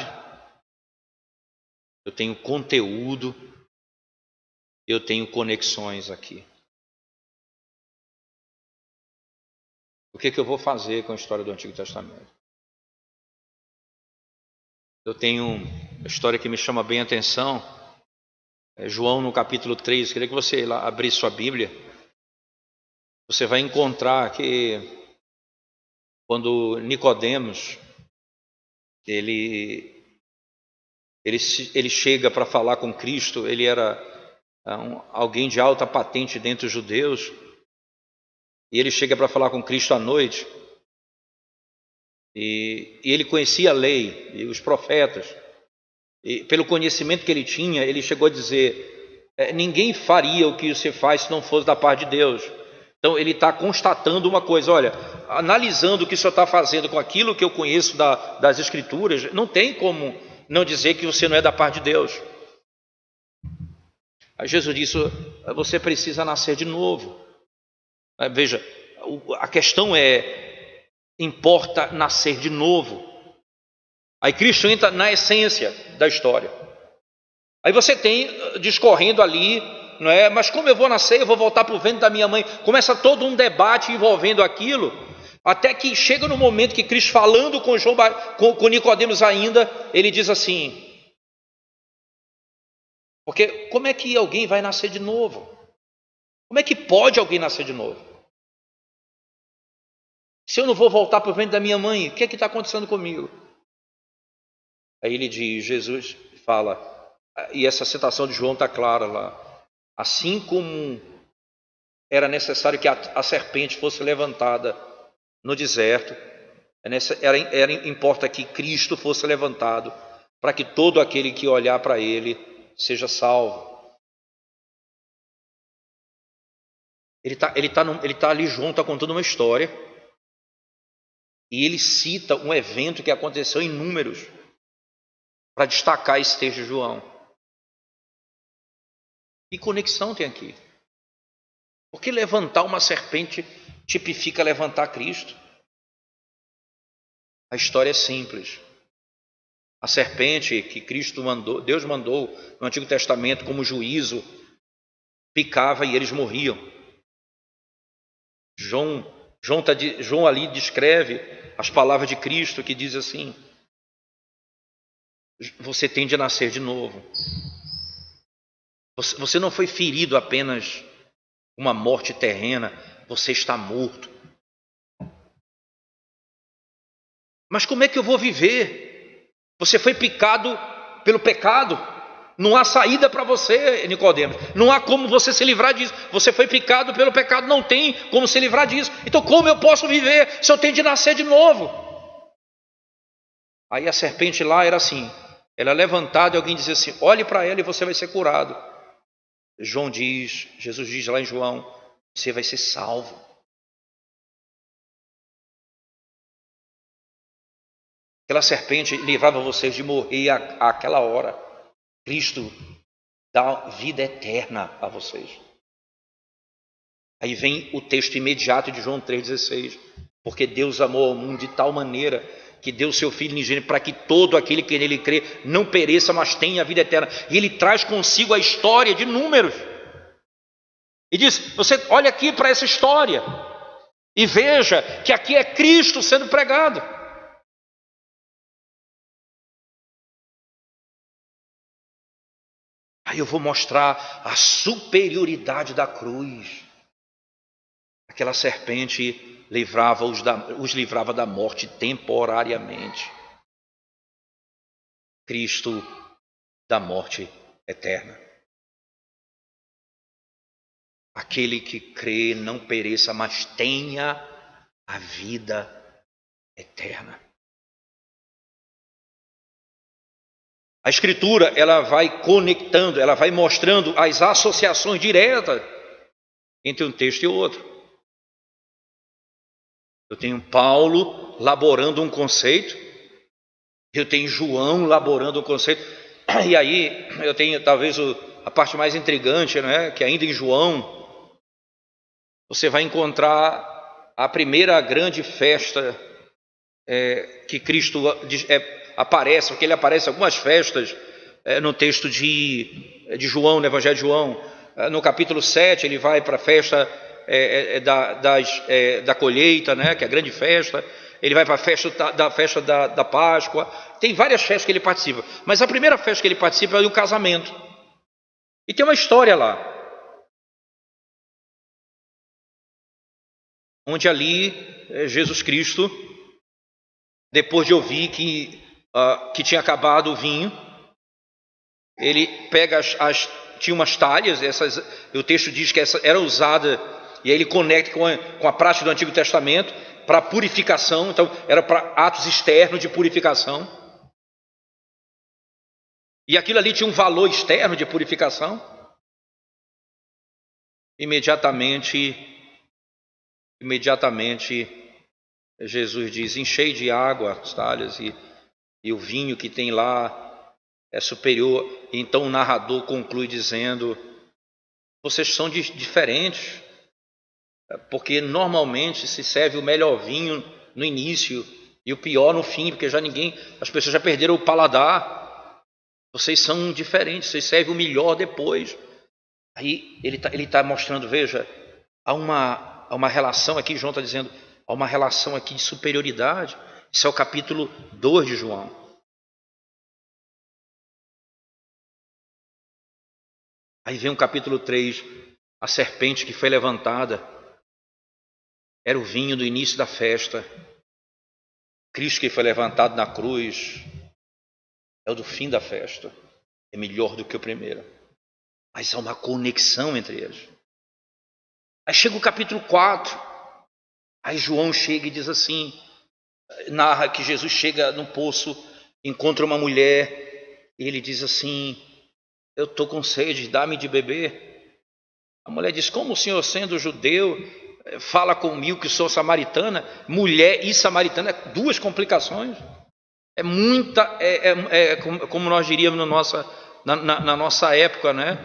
eu tenho conteúdo, eu tenho conexões aqui. O que eu vou fazer com a história do Antigo Testamento? Eu tenho uma história que me chama bem a atenção. João, no capítulo 3, queria que você lá abrisse sua Bíblia. Você vai encontrar que quando Nicodemos ele chega para falar com Cristo, ele era alguém de alta patente dentre os judeus, e ele chega para falar com Cristo à noite, e ele conhecia a lei e os profetas, e pelo conhecimento que ele tinha, ele chegou a dizer: Ninguém faria o que você faz se não fosse da parte de Deus. Então ele está constatando uma coisa: olha, analisando o que o senhor está fazendo com aquilo que eu conheço das Escrituras, não tem como não dizer que você não é da parte de Deus. Aí Jesus disse: você precisa nascer de novo. Veja, a questão importa nascer de novo. Aí Cristo entra na essência da história. Aí você tem discorrendo ali, não é? Mas como eu vou nascer? Eu vou voltar para o ventre da minha mãe. Começa todo um debate envolvendo aquilo, até que chega no momento que Cristo, falando com Nicodemos ainda, ele diz assim: porque como é que alguém vai nascer de novo? Como é que pode alguém nascer de novo? Se eu não vou voltar para o ventre da minha mãe, o que é que está acontecendo comigo? Aí ele diz, Jesus fala, e essa citação de João está clara lá: assim como era necessário que a serpente fosse levantada no deserto, importa que Cristo fosse levantado, para que todo aquele que olhar para ele seja salvo. Ele tá ali, João está contando uma história, e ele cita um evento que aconteceu em Números, para destacar esse texto de João. Que conexão tem aqui? Porque levantar uma serpente tipifica levantar Cristo? A história é simples. A serpente que Deus mandou no Antigo Testamento como juízo, picava e eles morriam. João ali descreve as palavras de Cristo, que diz assim: você tem de nascer de novo. Você não foi ferido apenas uma morte terrena, você está morto. Mas como é que eu vou viver? Você foi picado pelo pecado. Não há saída para você, Nicodemos. Não há como você se livrar disso. Você foi picado pelo pecado, não tem como se livrar disso. Então como eu posso viver se eu tenho de nascer de novo? Aí a serpente lá era assim, ela é levantada e alguém dizia assim: olhe para ela e você vai ser curado. Jesus diz lá em João: você vai ser salvo. Aquela serpente livrava vocês de morrer àquela hora. Cristo dá vida eterna a vocês. Aí vem o texto imediato de João 3,16. Porque Deus amou ao mundo de tal maneira que deu seu Filho unigênito, para que todo aquele que nele crê não pereça, mas tenha a vida eterna. E ele traz consigo a história de Números. E diz: você olha aqui para essa história e veja que aqui é Cristo sendo pregado. Aí eu vou mostrar a superioridade da cruz. Aquela serpente os livrava da morte temporariamente. Cristo da morte eterna. Aquele que crê não pereça, mas tenha a vida eterna. A Escritura, ela vai conectando, ela vai mostrando as associações diretas entre um texto e outro. Eu tenho Paulo laborando um conceito, eu tenho João laborando um conceito, e aí eu tenho talvez a parte mais intrigante, não é? Que ainda em João você vai encontrar a primeira grande festa que Cristo aparece, porque ele aparece em algumas festas no texto de João, no Evangelho de João. No capítulo 7 ele vai para a festa da colheita, né, que é a grande festa. Ele vai para a festa da Páscoa. Tem várias festas que ele participa, mas a primeira festa que ele participa é do casamento. E tem uma história lá, onde ali Jesus Cristo, depois de ouvir que tinha acabado o vinho, ele pega tinha umas talhas, o texto diz que essa era usada, e aí ele conecta com a prática do Antigo Testamento para purificação. Então era para atos externos de purificação, e aquilo ali tinha um valor externo de purificação. Imediatamente Jesus diz: enchei de água as talhas e o vinho que tem lá é superior. Então o narrador conclui dizendo: vocês são diferentes, porque normalmente se serve o melhor vinho no início e o pior no fim, porque as pessoas já perderam o paladar. Vocês são diferentes, vocês servem o melhor depois. Aí ele está mostrando, veja, há uma relação aqui, João está dizendo, há uma relação aqui de superioridade. Isso é o capítulo 2 de João. Aí vem o capítulo 3, a serpente que foi levantada, era o vinho do início da festa. Cristo que foi levantado na cruz é o do fim da festa, é melhor do que o primeiro. Mas há uma conexão entre eles. Aí chega o capítulo 4, aí João chega e diz assim, narra que Jesus chega no poço, encontra uma mulher, e ele diz assim: eu estou com sede, dá-me de beber. A mulher diz: como o senhor, sendo judeu, fala comigo que sou samaritana? Mulher e samaritana, duas complicações. É muita, como nós diríamos na nossa época, né?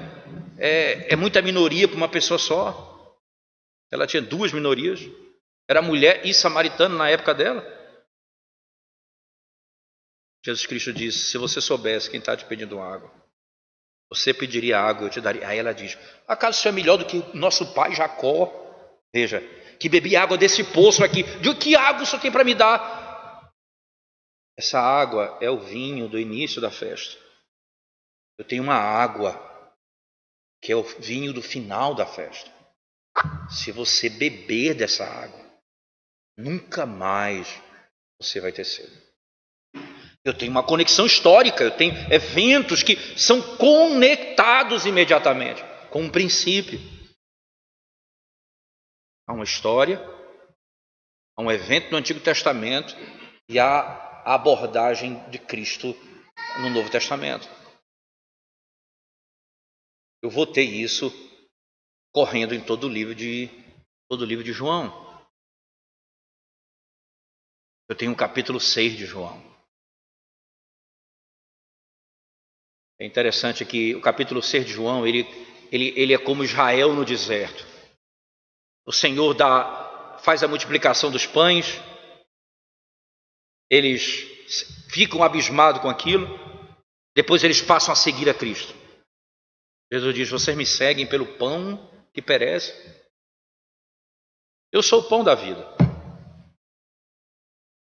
É muita minoria para uma pessoa só. Ela tinha duas minorias. Era mulher e samaritana na época dela. Jesus Cristo disse: se você soubesse quem está te pedindo água, você pediria água, eu te daria. Aí ela diz: acaso isso é melhor do que nosso pai Jacó? Veja, que bebia água desse poço aqui. De que água o senhor tem para me dar? Essa água é o vinho do início da festa. Eu tenho uma água que é o vinho do final da festa. Se você beber dessa água, nunca mais você vai ter sede. Eu tenho uma conexão histórica, eu tenho eventos que são conectados imediatamente com um princípio. Há uma história, há um evento no Antigo Testamento e há a abordagem de Cristo no Novo Testamento. Eu vou ter isso correndo em todo o livro de João. Eu tenho o capítulo 6 de João. É interessante que o capítulo 6 de João, ele é como Israel no deserto. O Senhor faz a multiplicação dos pães, eles ficam abismados com aquilo, depois eles passam a seguir a Cristo. Jesus diz: vocês me seguem pelo pão que perece. Eu sou o pão da vida.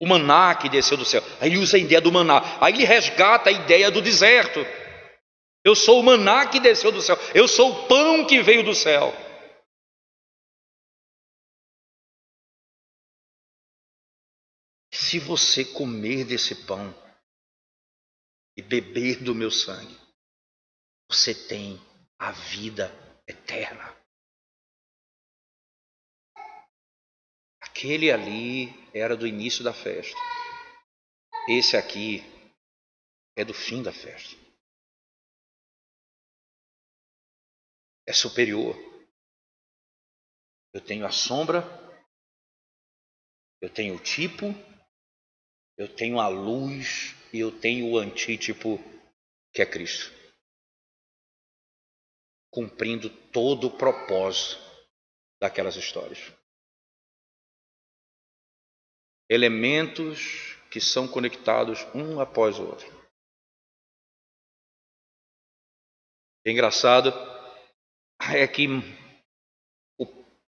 O maná que desceu do céu. Aí ele usa a ideia do maná. Aí ele resgata a ideia do deserto. Eu sou o maná que desceu do céu. Eu sou o pão que veio do céu. Se você comer desse pão e beber do meu sangue, você tem a vida eterna. Aquele ali era do início da festa. Esse aqui é do fim da festa. É superior. Eu tenho a sombra, eu tenho o tipo, eu tenho a luz e eu tenho o antítipo, que é Cristo, cumprindo todo o propósito daquelas histórias. Elementos que são conectados um após o outro. É engraçado é que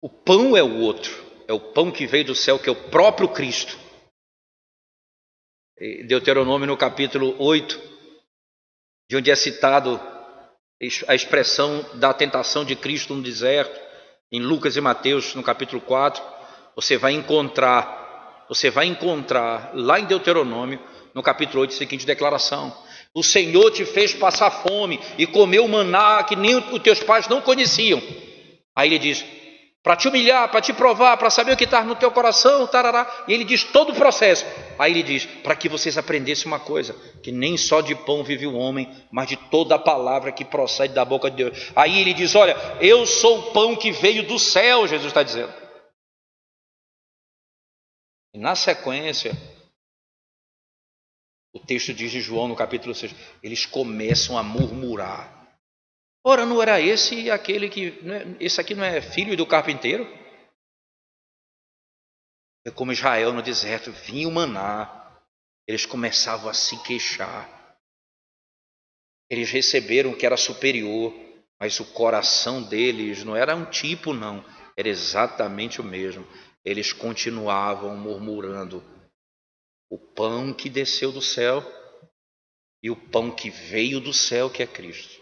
o pão é o outro, é o pão que veio do céu, que é o próprio Cristo. Deuteronômio no capítulo 8, de onde é citado a expressão da tentação de Cristo no deserto, em Lucas e Mateus no capítulo 4, você vai encontrar lá em Deuteronômio, no capítulo 8, a seguinte declaração: o Senhor te fez passar fome e comeu maná que nem os teus pais não conheciam. Aí ele diz: para te humilhar, para te provar, para saber o que está no teu coração, tarará. E ele diz todo o processo. Aí ele diz, para que vocês aprendessem uma coisa, que nem só de pão vive o homem, mas de toda a palavra que procede da boca de Deus. Aí ele diz, olha, eu sou o pão que veio do céu, Jesus está dizendo. E na sequência, o texto diz de João no capítulo 6, eles começam a murmurar. Ora, não era esse aquele que... Esse aqui não é filho do carpinteiro? É como Israel no deserto, vinha o maná. Eles começavam a se queixar. Eles receberam o que era superior, mas o coração deles não era um tipo, não. Era exatamente o mesmo. Eles continuavam murmurando. O pão que desceu do céu e o pão que veio do céu, que é Cristo.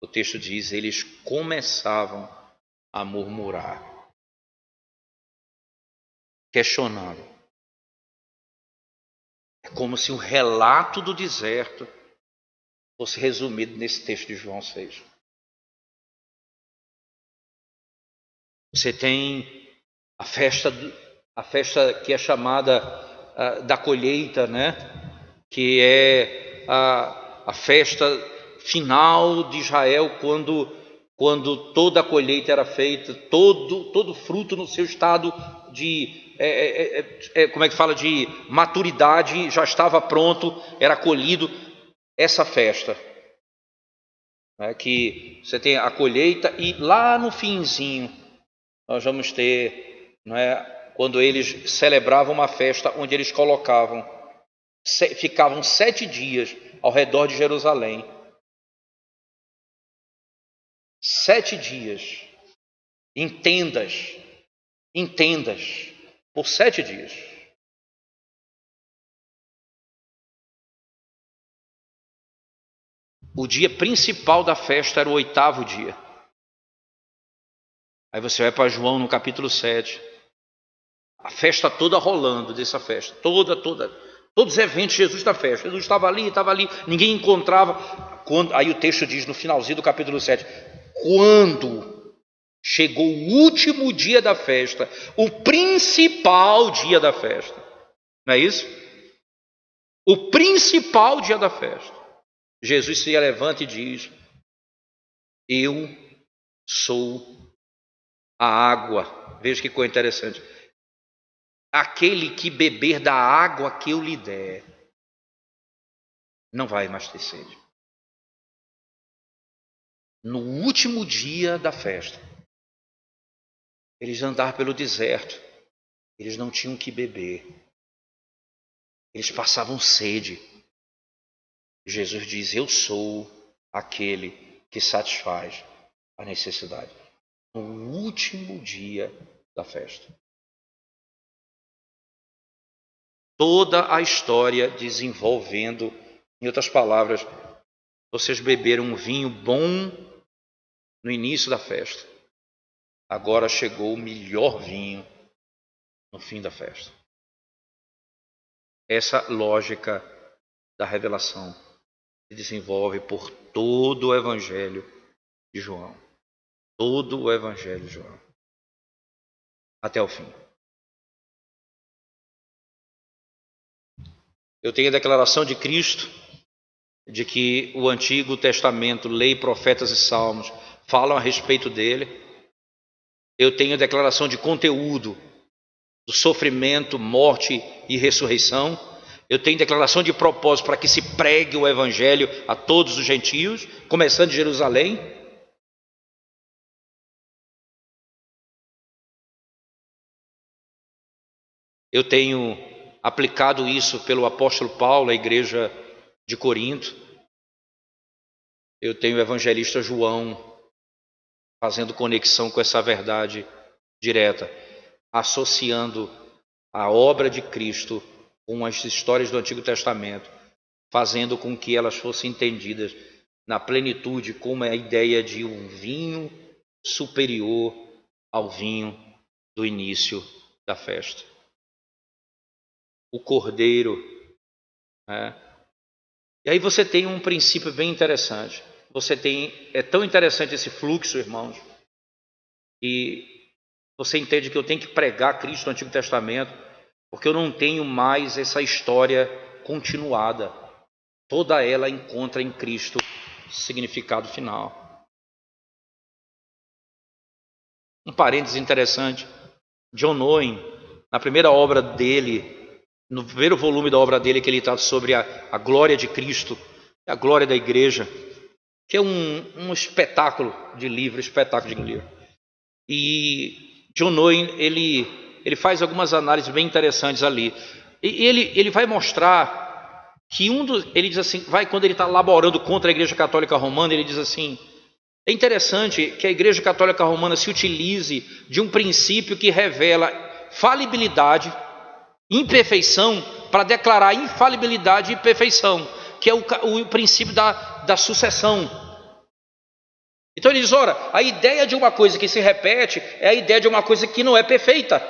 O texto diz, eles começavam a murmurar, questionando. É como se o relato do deserto fosse resumido nesse texto de João 6. Você tem a festa que é chamada da colheita, né? Que é a festa final de Israel, quando toda a colheita era feita, todo fruto no seu estado de como é que fala, de maturidade, já estava pronto, era colhido. Essa festa, né, que você tem a colheita, e lá no finzinho nós vamos ter, não é, quando eles celebravam uma festa onde eles ficavam 7 dias ao redor de Jerusalém. 7 dias em tendas, por 7 dias. O dia principal da festa era o 8º dia. Aí você vai para João no capítulo 7. A festa toda rolando dessa festa. Todos os eventos, Jesus da festa. Jesus estava ali, ninguém encontrava. Aí o texto diz no finalzinho do capítulo 7. Quando chegou o último dia da festa, o principal dia da festa. Não é isso? O principal dia da festa. Jesus se levanta e diz, eu sou a água. Veja que coisa interessante. Aquele que beber da água que eu lhe der, não vai mais ter sede. No último dia da festa, eles andaram pelo deserto, eles não tinham que beber, eles passavam sede. Jesus diz, eu sou aquele que satisfaz a necessidade. No último dia da festa. Toda a história desenvolvendo, em outras palavras, vocês beberam um vinho bom no início da festa. Agora chegou o melhor vinho no fim da festa. Essa lógica da revelação se desenvolve por todo o Evangelho de João. Todo o Evangelho de João. Até o fim. Eu tenho a declaração de Cristo de que o Antigo Testamento, lei, profetas e salmos falam a respeito dele. Eu tenho a declaração de conteúdo do sofrimento, morte e ressurreição. Eu tenho declaração de propósito para que se pregue o Evangelho a todos os gentios, começando de Jerusalém. Eu tenho aplicado isso pelo apóstolo Paulo à igreja de Corinto. Eu tenho o evangelista João fazendo conexão com essa verdade direta, associando a obra de Cristo com as histórias do Antigo Testamento, fazendo com que elas fossem entendidas na plenitude como é a ideia de um vinho superior ao vinho do início da festa. O cordeiro, né? E aí você tem um princípio bem interessante. É tão interessante esse fluxo, irmãos, E você entende que eu tenho que pregar Cristo no Antigo Testamento, porque eu não tenho mais essa história continuada. Toda ela encontra em Cristo significado final. Um parênteses interessante. John Owen, na primeira obra dele, no primeiro volume da obra dele, que ele trata sobre a glória de Cristo, a glória da igreja, que é um espetáculo de livro. E John Owen, ele faz algumas análises bem interessantes ali. E ele vai mostrar que ele diz assim, quando ele está laborando contra a Igreja Católica Romana, ele diz assim: é interessante que a Igreja Católica Romana se utilize de um princípio que revela falibilidade, imperfeição, para declarar infalibilidade e perfeição, que é o princípio da sucessão. Então ele diz, ora, a ideia de uma coisa que se repete é a ideia de uma coisa que não é perfeita,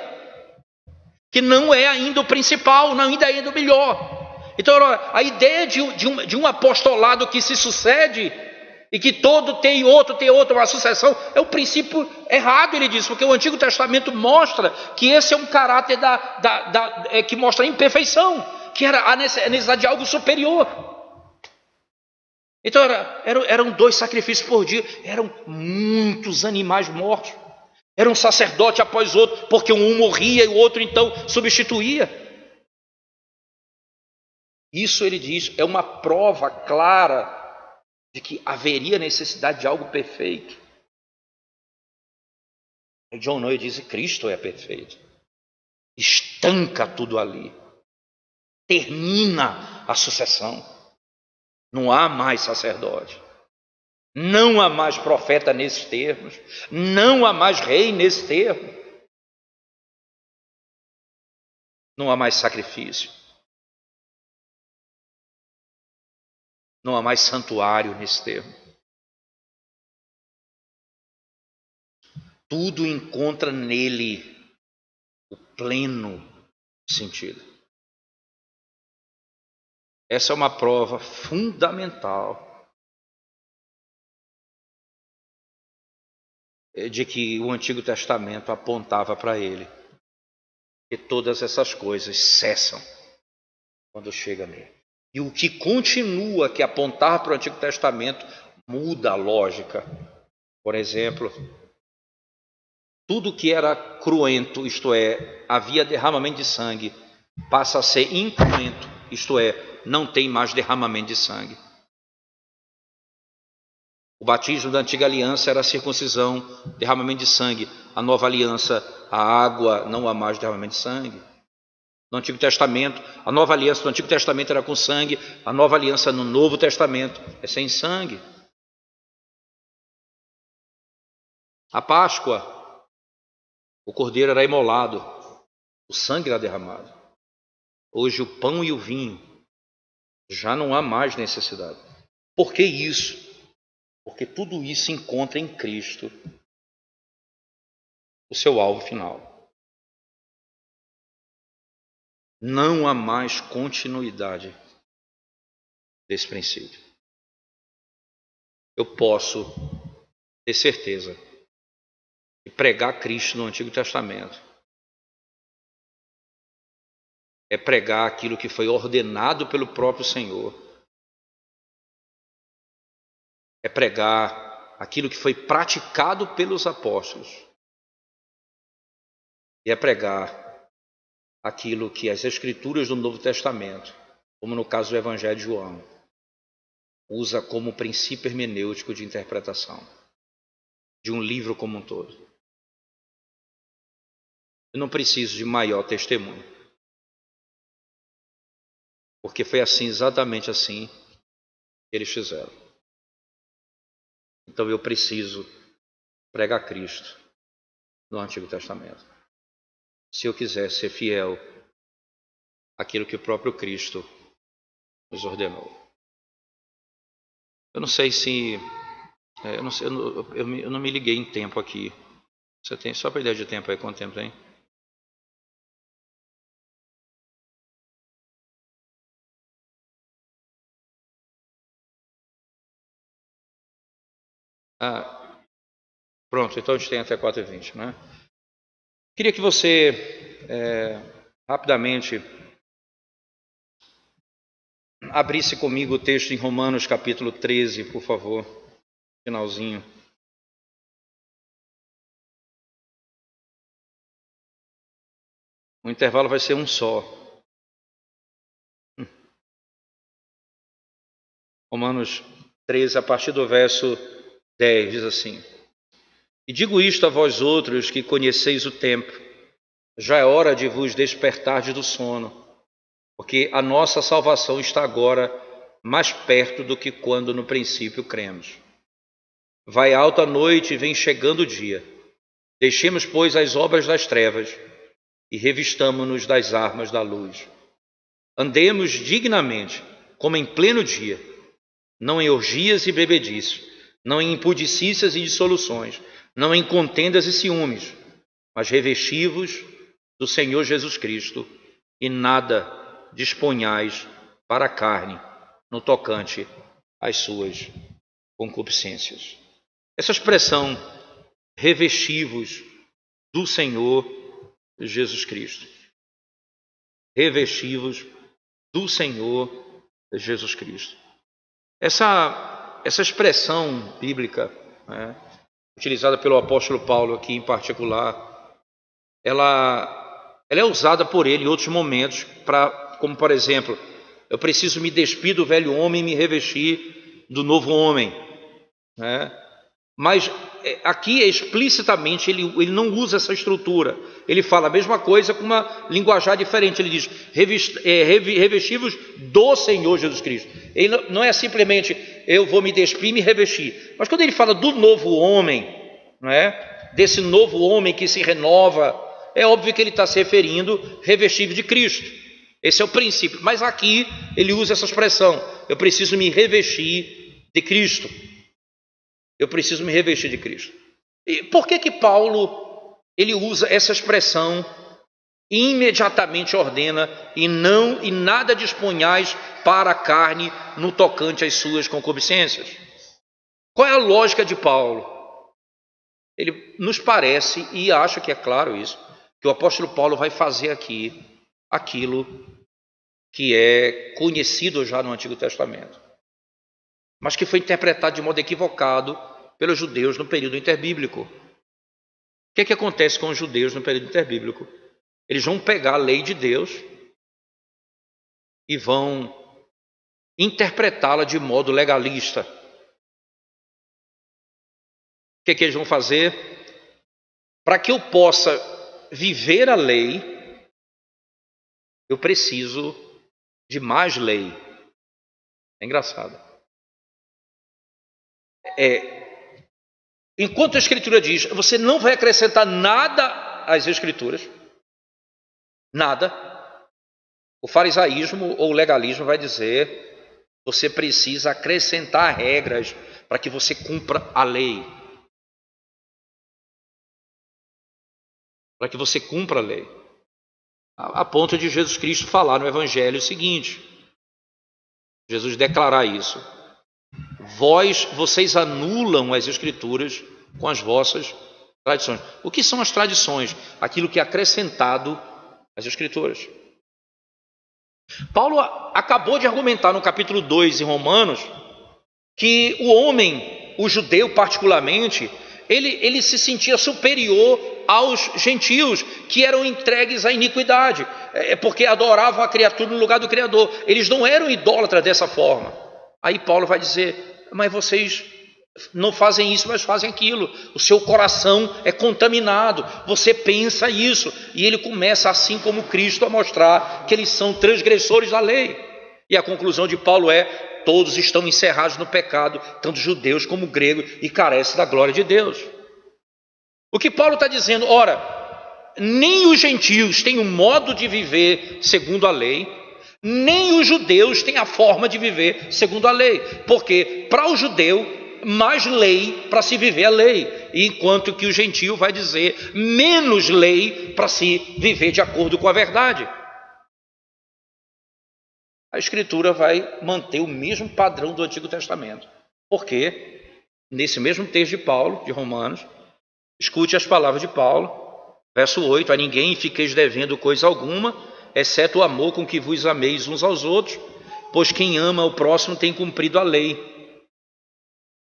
que não é ainda o principal, não ainda é o melhor. Então, ora, a ideia de um apostolado que se sucede e que todo tem outro, uma sucessão, é o princípio errado, ele diz, porque o Antigo Testamento mostra que esse é um caráter que mostra a imperfeição, que era a necessidade de algo superior. Então eram 2 sacrifícios por dia, eram muitos animais mortos, era um sacerdote após outro, porque um morria e o outro então substituía. Isso, ele diz, é uma prova clara de que haveria necessidade de algo perfeito. E John Owen diz: Cristo é perfeito, estanca tudo ali, termina a sucessão, não há mais sacerdote, não há mais profeta nesses termos, não há mais rei nesse termo, não há mais sacrifício, não há mais santuário nesse termo. Tudo encontra nele o pleno sentido. Essa é uma prova fundamental de que o Antigo Testamento apontava para ele. E todas essas coisas cessam quando chega nele. E o que continua que apontar para o Antigo Testamento muda a lógica. Por exemplo, tudo que era cruento, isto é, havia derramamento de sangue, passa a ser incruento, isto é, não tem mais derramamento de sangue. O batismo da antiga aliança era a circuncisão, derramamento de sangue. A nova aliança, a água, não há mais derramamento de sangue. No Antigo Testamento, a nova aliança do Antigo Testamento era com sangue, a nova aliança no Novo Testamento é sem sangue. A Páscoa, o cordeiro era imolado, o sangue era derramado. Hoje o pão e o vinho, já não há mais necessidade. Por que isso? Porque tudo isso encontra em Cristo o seu alvo final. Não há mais continuidade desse princípio. Eu posso ter certeza que pregar Cristo no Antigo Testamento é pregar aquilo que foi ordenado pelo próprio Senhor. É pregar aquilo que foi praticado pelos apóstolos. E é pregar aquilo que as Escrituras do Novo Testamento, como no caso do Evangelho de João, usa como princípio hermenêutico de interpretação de um livro como um todo. Eu não preciso de maior testemunho, porque foi assim, exatamente assim, que eles fizeram. Então eu preciso pregar Cristo no Antigo Testamento, se eu quiser ser fiel àquilo que o próprio Cristo nos ordenou. Eu não sei se... eu não me liguei em tempo aqui. Você tem só para ideia de tempo aí, quanto tempo tem? Pronto, então a gente tem até 4h20, né? Queria que você, rapidamente, abrisse comigo o texto em Romanos capítulo 13, por favor, finalzinho. O intervalo vai ser um só. Romanos 13, a partir do verso 10, diz assim: E digo isto a vós outros que conheceis o tempo, já é hora de vos despertardes do sono, porque a nossa salvação está agora mais perto do que quando no princípio cremos. Vai alta a noite e vem chegando o dia. Deixemos, pois, as obras das trevas e revistamo-nos das armas da luz. Andemos dignamente, como em pleno dia, não em orgias e bebedices, não em impudicícias e dissoluções, não em contendas e ciúmes, mas revesti-vos do Senhor Jesus Cristo, e nada disponhais para a carne no tocante às suas concupiscências. Essa expressão, revesti-vos do Senhor Jesus Cristo. Revesti-vos do Senhor Jesus Cristo. Essa expressão bíblica, né, utilizada pelo apóstolo Paulo aqui em particular, ela é usada por ele em outros momentos, como por exemplo, eu preciso me despir do velho homem e me revestir do novo homem, né? Mas aqui explicitamente ele não usa essa estrutura. Ele fala a mesma coisa com uma linguajar diferente. Ele diz, revesti-vos do Senhor Jesus Cristo. Ele não é simplesmente, eu vou me despir e me revestir. Mas quando ele fala do novo homem, né, desse novo homem que se renova, é óbvio que ele está se referindo revestido de Cristo. Esse é o princípio. Mas aqui ele usa essa expressão, eu preciso me revestir de Cristo. Eu preciso me revestir de Cristo. E por que Paulo ele usa essa expressão, imediatamente ordena, e nada disponhais para a carne no tocante às suas concupiscências? Qual é a lógica de Paulo? Ele nos parece, e acho que é claro isso, que o apóstolo Paulo vai fazer aqui aquilo que é conhecido já no Antigo Testamento, mas que foi interpretado de modo equivocado pelos judeus no período interbíblico. O que acontece com os judeus no período interbíblico? Eles vão pegar a lei de Deus e vão interpretá-la de modo legalista. O que eles vão fazer? Para que eu possa viver a lei, eu preciso de mais lei. É engraçado. Enquanto a Escritura diz, você não vai acrescentar nada às Escrituras, nada, o farisaísmo ou o legalismo vai dizer, você precisa acrescentar regras para que você cumpra a lei. Para que você cumpra a lei. A ponto de Jesus Cristo falar no Evangelho o seguinte, Jesus declarar isso. Vocês anulam as Escrituras com as vossas tradições. O que são as tradições? Aquilo que é acrescentado às Escrituras. Paulo acabou de argumentar no capítulo 2 em Romanos que o homem, o judeu particularmente, ele se sentia superior aos gentios que eram entregues à iniquidade, porque adoravam a criatura no lugar do Criador. Eles não eram idólatras dessa forma. Aí Paulo vai dizer, mas vocês não fazem isso, mas fazem aquilo. O seu coração é contaminado, você pensa isso. E ele começa, assim como Cristo, a mostrar que eles são transgressores da lei. E a conclusão de Paulo é, todos estão encerrados no pecado, tanto judeus como gregos, e carecem da glória de Deus. O que Paulo está dizendo, ora, nem os gentios têm um modo de viver segundo a lei, nem os judeus têm a forma de viver segundo a lei, porque para o judeu, mais lei para se viver a lei, enquanto que o gentio vai dizer, menos lei para se viver de acordo com a verdade. A Escritura vai manter o mesmo padrão do Antigo Testamento, porque nesse mesmo texto de Paulo, de Romanos, Escute as palavras de Paulo, verso 8: a ninguém fiqueis devendo coisa alguma, exceto o amor com que vos ameis uns aos outros, pois quem ama o próximo tem cumprido a lei.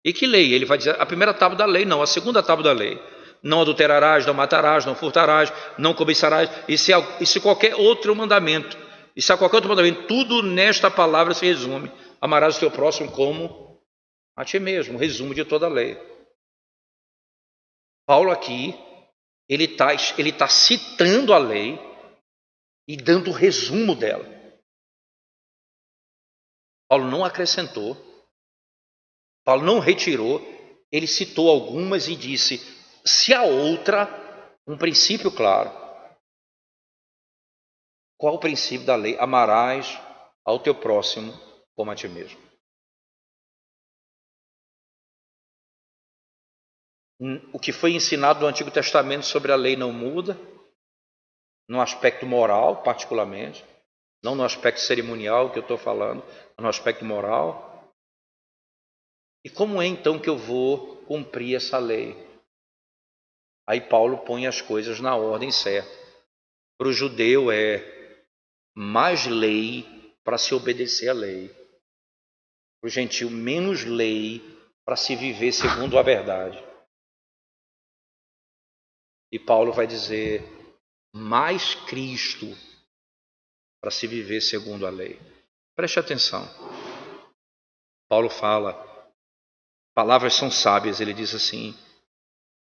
E que lei? Ele vai dizer a primeira tábua da lei, não, a segunda tábua da lei. Não adulterarás, não matarás, não furtarás, não cobiçarás, e se qualquer outro mandamento, e se há qualquer outro mandamento, tudo nesta palavra se resume: amarás o teu próximo como a ti mesmo, resumo de toda a lei. Paulo aqui, ele tá citando a lei e dando o resumo dela. Paulo não acrescentou, Paulo não retirou, ele citou algumas e disse: se há outra, um princípio claro. Qual o princípio da lei? Amarás ao teu próximo como a ti mesmo. O que foi ensinado no Antigo Testamento sobre a lei não muda, no aspecto moral, particularmente, não no aspecto cerimonial que eu estou falando, mas no aspecto moral. E como é então que eu vou cumprir essa lei? Aí Paulo põe as coisas na ordem certa. Para o judeu é mais lei para se obedecer à lei. Para o gentil, menos lei para se viver segundo a verdade. E Paulo vai dizer: mais Cristo para se viver segundo a lei. Preste atenção. Paulo fala, palavras são sábias, ele diz assim: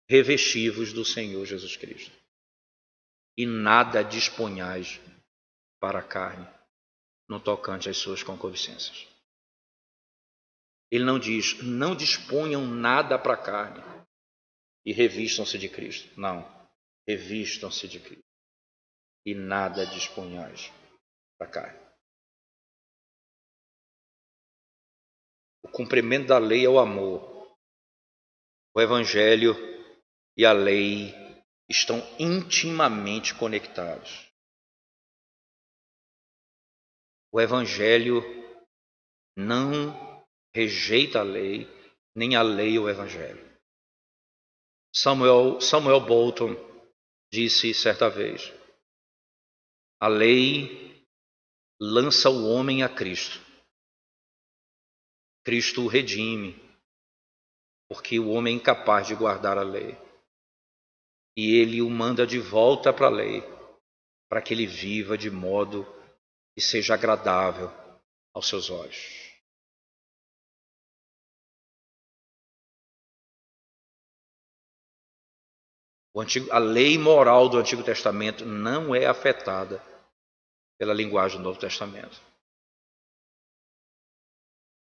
revesti-vos do Senhor Jesus Cristo, e nada disponhais para a carne, no tocante às suas concupiscências. Ele não diz, não disponham nada para a carne e revistam-se de Cristo. Não, revistam-se de Cristo e nada disponhais para a carne. O cumprimento da lei é o amor. O Evangelho e a lei estão intimamente conectados. O Evangelho não rejeita a lei, nem a lei o Evangelho. Samuel Bolton disse certa vez: a lei lança o homem a Cristo. Cristo o redime, porque o homem é incapaz de guardar a lei. E ele o manda de volta para a lei, para que ele viva de modo que seja agradável aos seus olhos. A lei moral do Antigo Testamento não é afetada pela linguagem do Novo Testamento.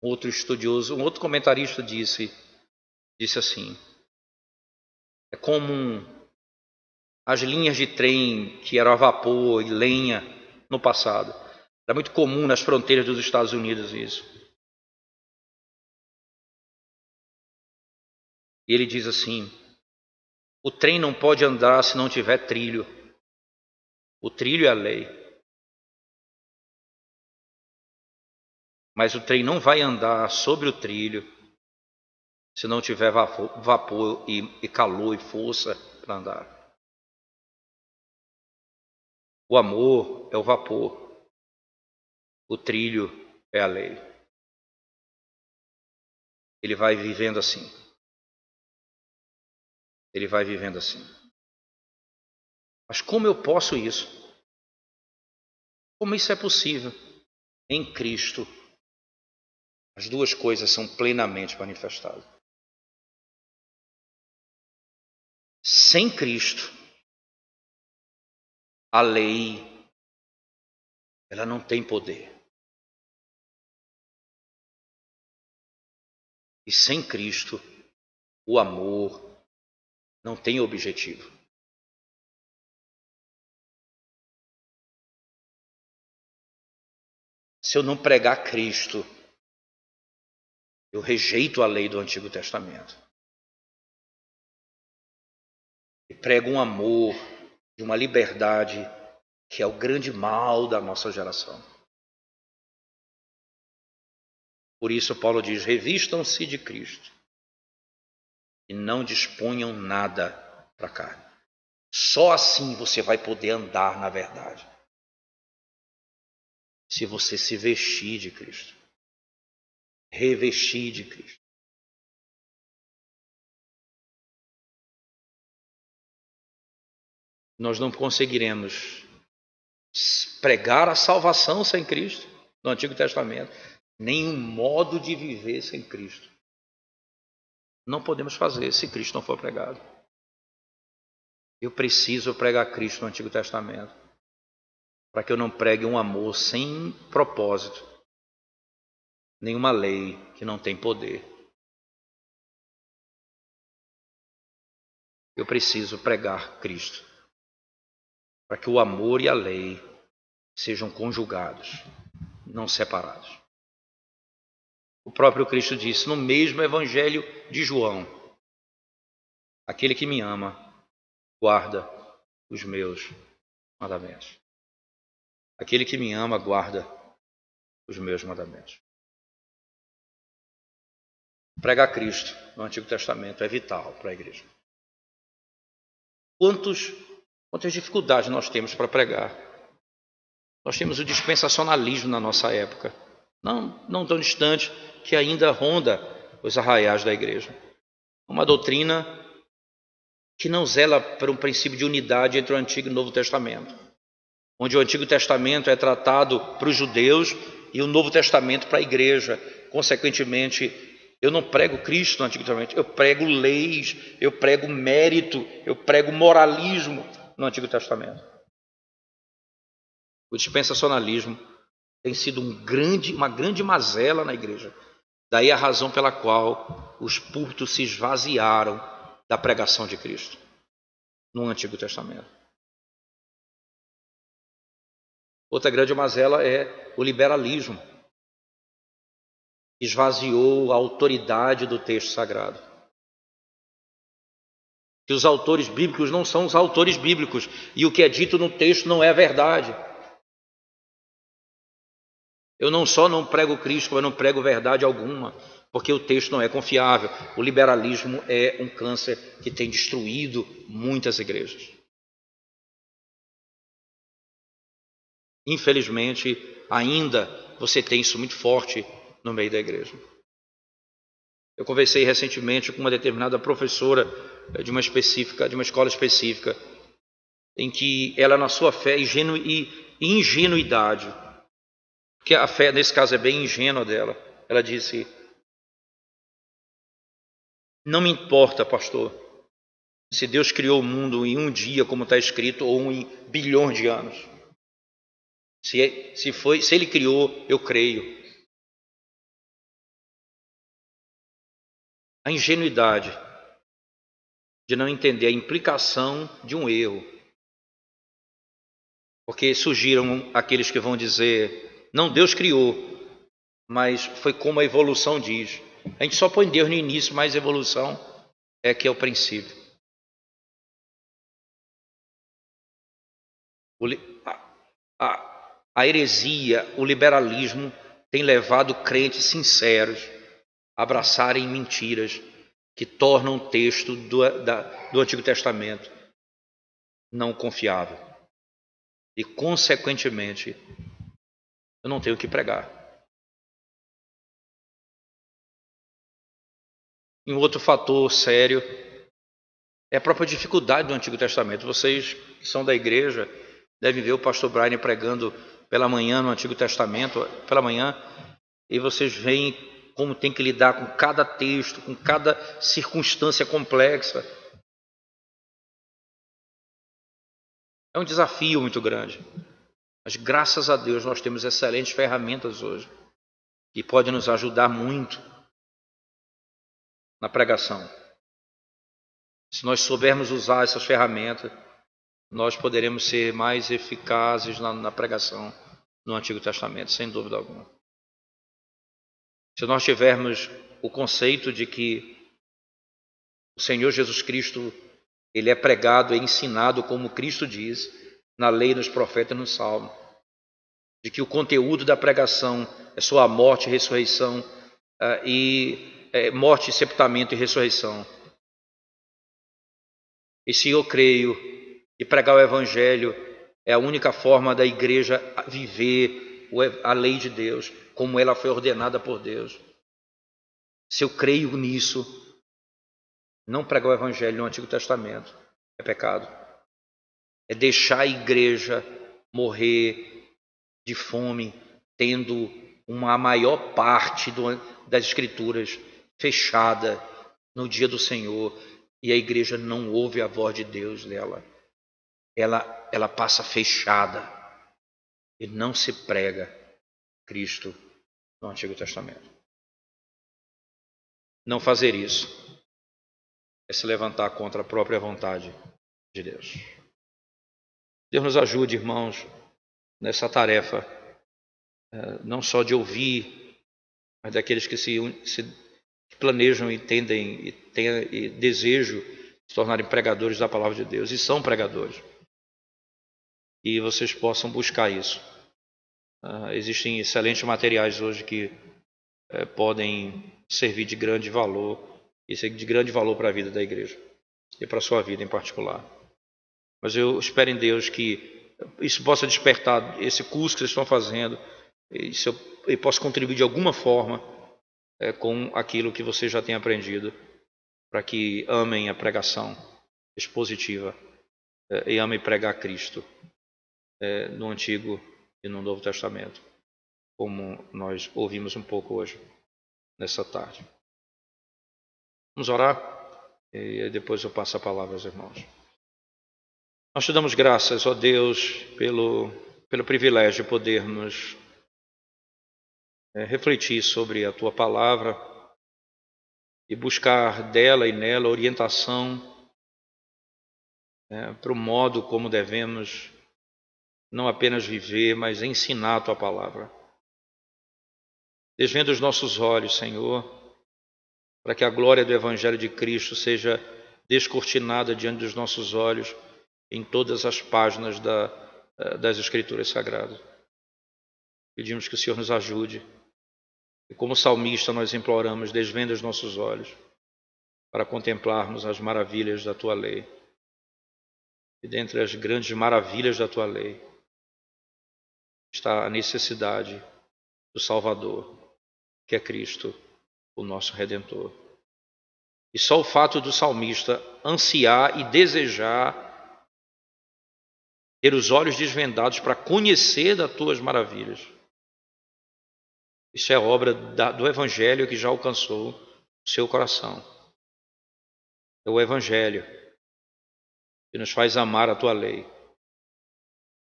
Outro estudioso, um outro comentarista disse assim: é como as linhas de trem que eram a vapor e lenha no passado. Era muito comum nas fronteiras dos Estados Unidos isso. E ele diz assim: o trem não pode andar se não tiver trilho. O trilho é a lei. Mas o trem não vai andar sobre o trilho se não tiver vapor e calor e força para andar. O amor é o vapor. O trilho é a lei. Ele vai vivendo assim. Ele vai vivendo assim. Mas como eu posso isso? Como isso é possível? Em Cristo, as duas coisas são plenamente manifestadas. Sem Cristo, a lei, ela não tem poder. E sem Cristo, o amor não tem objetivo. Se eu não pregar Cristo, eu rejeito a lei do Antigo Testamento. E prego um amor e uma liberdade que é o grande mal da nossa geração. Por isso Paulo diz: revistam-se de Cristo e não disponham nada para a carne. Só assim você vai poder andar na verdade. Se você se vestir de Cristo, revestir de Cristo. Nós não conseguiremos pregar a salvação sem Cristo, no Antigo Testamento, nem um modo de viver sem Cristo. Não podemos fazer se Cristo não for pregado. Eu preciso pregar Cristo no Antigo Testamento, para que eu não pregue um amor sem propósito, nenhuma lei que não tem poder. Eu preciso pregar Cristo, para que o amor e a lei sejam conjugados, não separados. O próprio Cristo disse no mesmo Evangelho de João: aquele que me ama, guarda os meus mandamentos. Aquele que me ama, guarda os meus mandamentos. Pregar Cristo no Antigo Testamento é vital para a igreja. Quantas dificuldades nós temos para pregar? Nós temos o dispensacionalismo na nossa época, não tão distante, que ainda ronda os arraiais da igreja. Uma doutrina que não zela por um princípio de unidade entre o Antigo e o Novo Testamento, onde o Antigo Testamento é tratado para os judeus e o Novo Testamento para a igreja. Consequentemente, eu não prego Cristo no Antigo Testamento, eu prego leis, eu prego mérito, eu prego moralismo no Antigo Testamento. O dispensacionalismo tem sido uma grande mazela na igreja. Daí a razão pela qual os púlpitos se esvaziaram da pregação de Cristo no Antigo Testamento. Outra grande mazela é o liberalismo. Esvaziou a autoridade do texto sagrado. Que os autores bíblicos não são os autores bíblicos e o que é dito no texto não é a verdade. Eu não só não prego Cristo, mas não prego verdade alguma, porque o texto não é confiável. O liberalismo é um câncer que tem destruído muitas igrejas. Infelizmente, ainda você tem isso muito forte no meio da igreja. Eu conversei recentemente com uma determinada professora de uma escola específica, em que ela, na sua fé e ingenuidade, porque a fé nesse caso é bem ingênua dela, ela disse: não me importa, pastor, se Deus criou o mundo em um dia, como está escrito, ou em bilhões de anos. Se Ele criou, eu creio. A ingenuidade de não entender a implicação de um erro. Porque surgiram aqueles que vão dizer: não, Deus criou, mas foi como a evolução diz. A gente só põe Deus no início, mas a evolução é que é o princípio. A heresia, o liberalismo tem levado crentes sinceros a abraçarem mentiras que tornam o texto do Antigo Testamento não confiável. E, consequentemente, eu não tenho o que pregar. E um outro fator sério é a própria dificuldade do Antigo Testamento. Vocês que são da igreja devem ver o pastor Brian pregando pela manhã no Antigo Testamento, pela manhã, e vocês veem como tem que lidar com cada texto, com cada circunstância complexa. É um desafio muito grande. Mas graças a Deus nós temos excelentes ferramentas hoje que podem nos ajudar muito na pregação. Se nós soubermos usar essas ferramentas, nós poderemos ser mais eficazes na pregação no Antigo Testamento, sem dúvida alguma. Se nós tivermos o conceito de que o Senhor Jesus Cristo, Ele é pregado e ensinado como Cristo diz, na lei, nos profetas e no Salmo, de que o conteúdo da pregação é sua morte, ressurreição, morte, sepultamento e ressurreição. E se eu creio que pregar o Evangelho é a única forma da igreja viver a lei de Deus, como ela foi ordenada por Deus, se eu creio nisso, não pregar o Evangelho no Antigo Testamento é pecado. É deixar a igreja morrer de fome, tendo uma maior parte das Escrituras fechada no dia do Senhor, e a igreja não ouve a voz de Deus nela. Ela passa fechada e não se prega Cristo no Antigo Testamento. Não fazer isso é se levantar contra a própria vontade de Deus. Deus nos ajude, irmãos, nessa tarefa, não só de ouvir, mas daqueles que se planejam, entendem e têm desejo de se tornarem pregadores da palavra de Deus, e são pregadores. E vocês possam buscar isso. Existem excelentes materiais hoje que podem servir de grande valor, e ser de grande valor para a vida da igreja e para a sua vida em particular. Mas eu espero em Deus que isso possa despertar esse curso que vocês estão fazendo, e se eu posso contribuir de alguma forma com aquilo que vocês já têm aprendido, para que amem a pregação expositiva e amem pregar Cristo no Antigo e no Novo Testamento, como nós ouvimos um pouco hoje, nessa tarde. Vamos orar e depois eu passo a palavra aos irmãos. Nós te damos graças, ó Deus, pelo privilégio de podermos refletir sobre a Tua palavra e buscar dela e nela orientação para o modo como devemos não apenas viver, mas ensinar a Tua palavra. Desvenda os nossos olhos, Senhor, para que a glória do Evangelho de Cristo seja descortinada diante dos nossos olhos em todas as páginas das Escrituras Sagradas. Pedimos que o Senhor nos ajude. E como salmista nós imploramos, desvenda os nossos olhos para contemplarmos as maravilhas da Tua lei. E dentre as grandes maravilhas da Tua lei está a necessidade do Salvador, que é Cristo, o nosso Redentor. E só o fato do salmista ansiar e desejar ter os olhos desvendados para conhecer das Tuas maravilhas, isso é obra do Evangelho que já alcançou o seu coração. É o Evangelho que nos faz amar a Tua lei.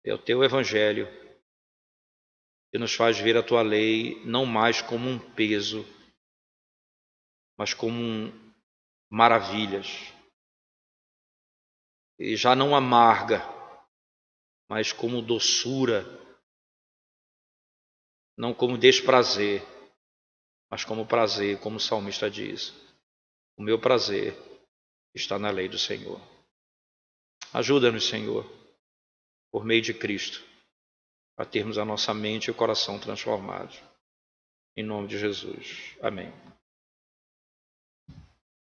É o Teu Evangelho que nos faz ver a Tua lei não mais como um peso, mas como maravilhas. E já não amarga, mas como doçura, não como desprazer, mas como prazer, como o salmista diz. O meu prazer está na lei do Senhor. Ajuda-nos, Senhor, por meio de Cristo, a termos a nossa mente e o coração transformados. Em nome de Jesus. Amém.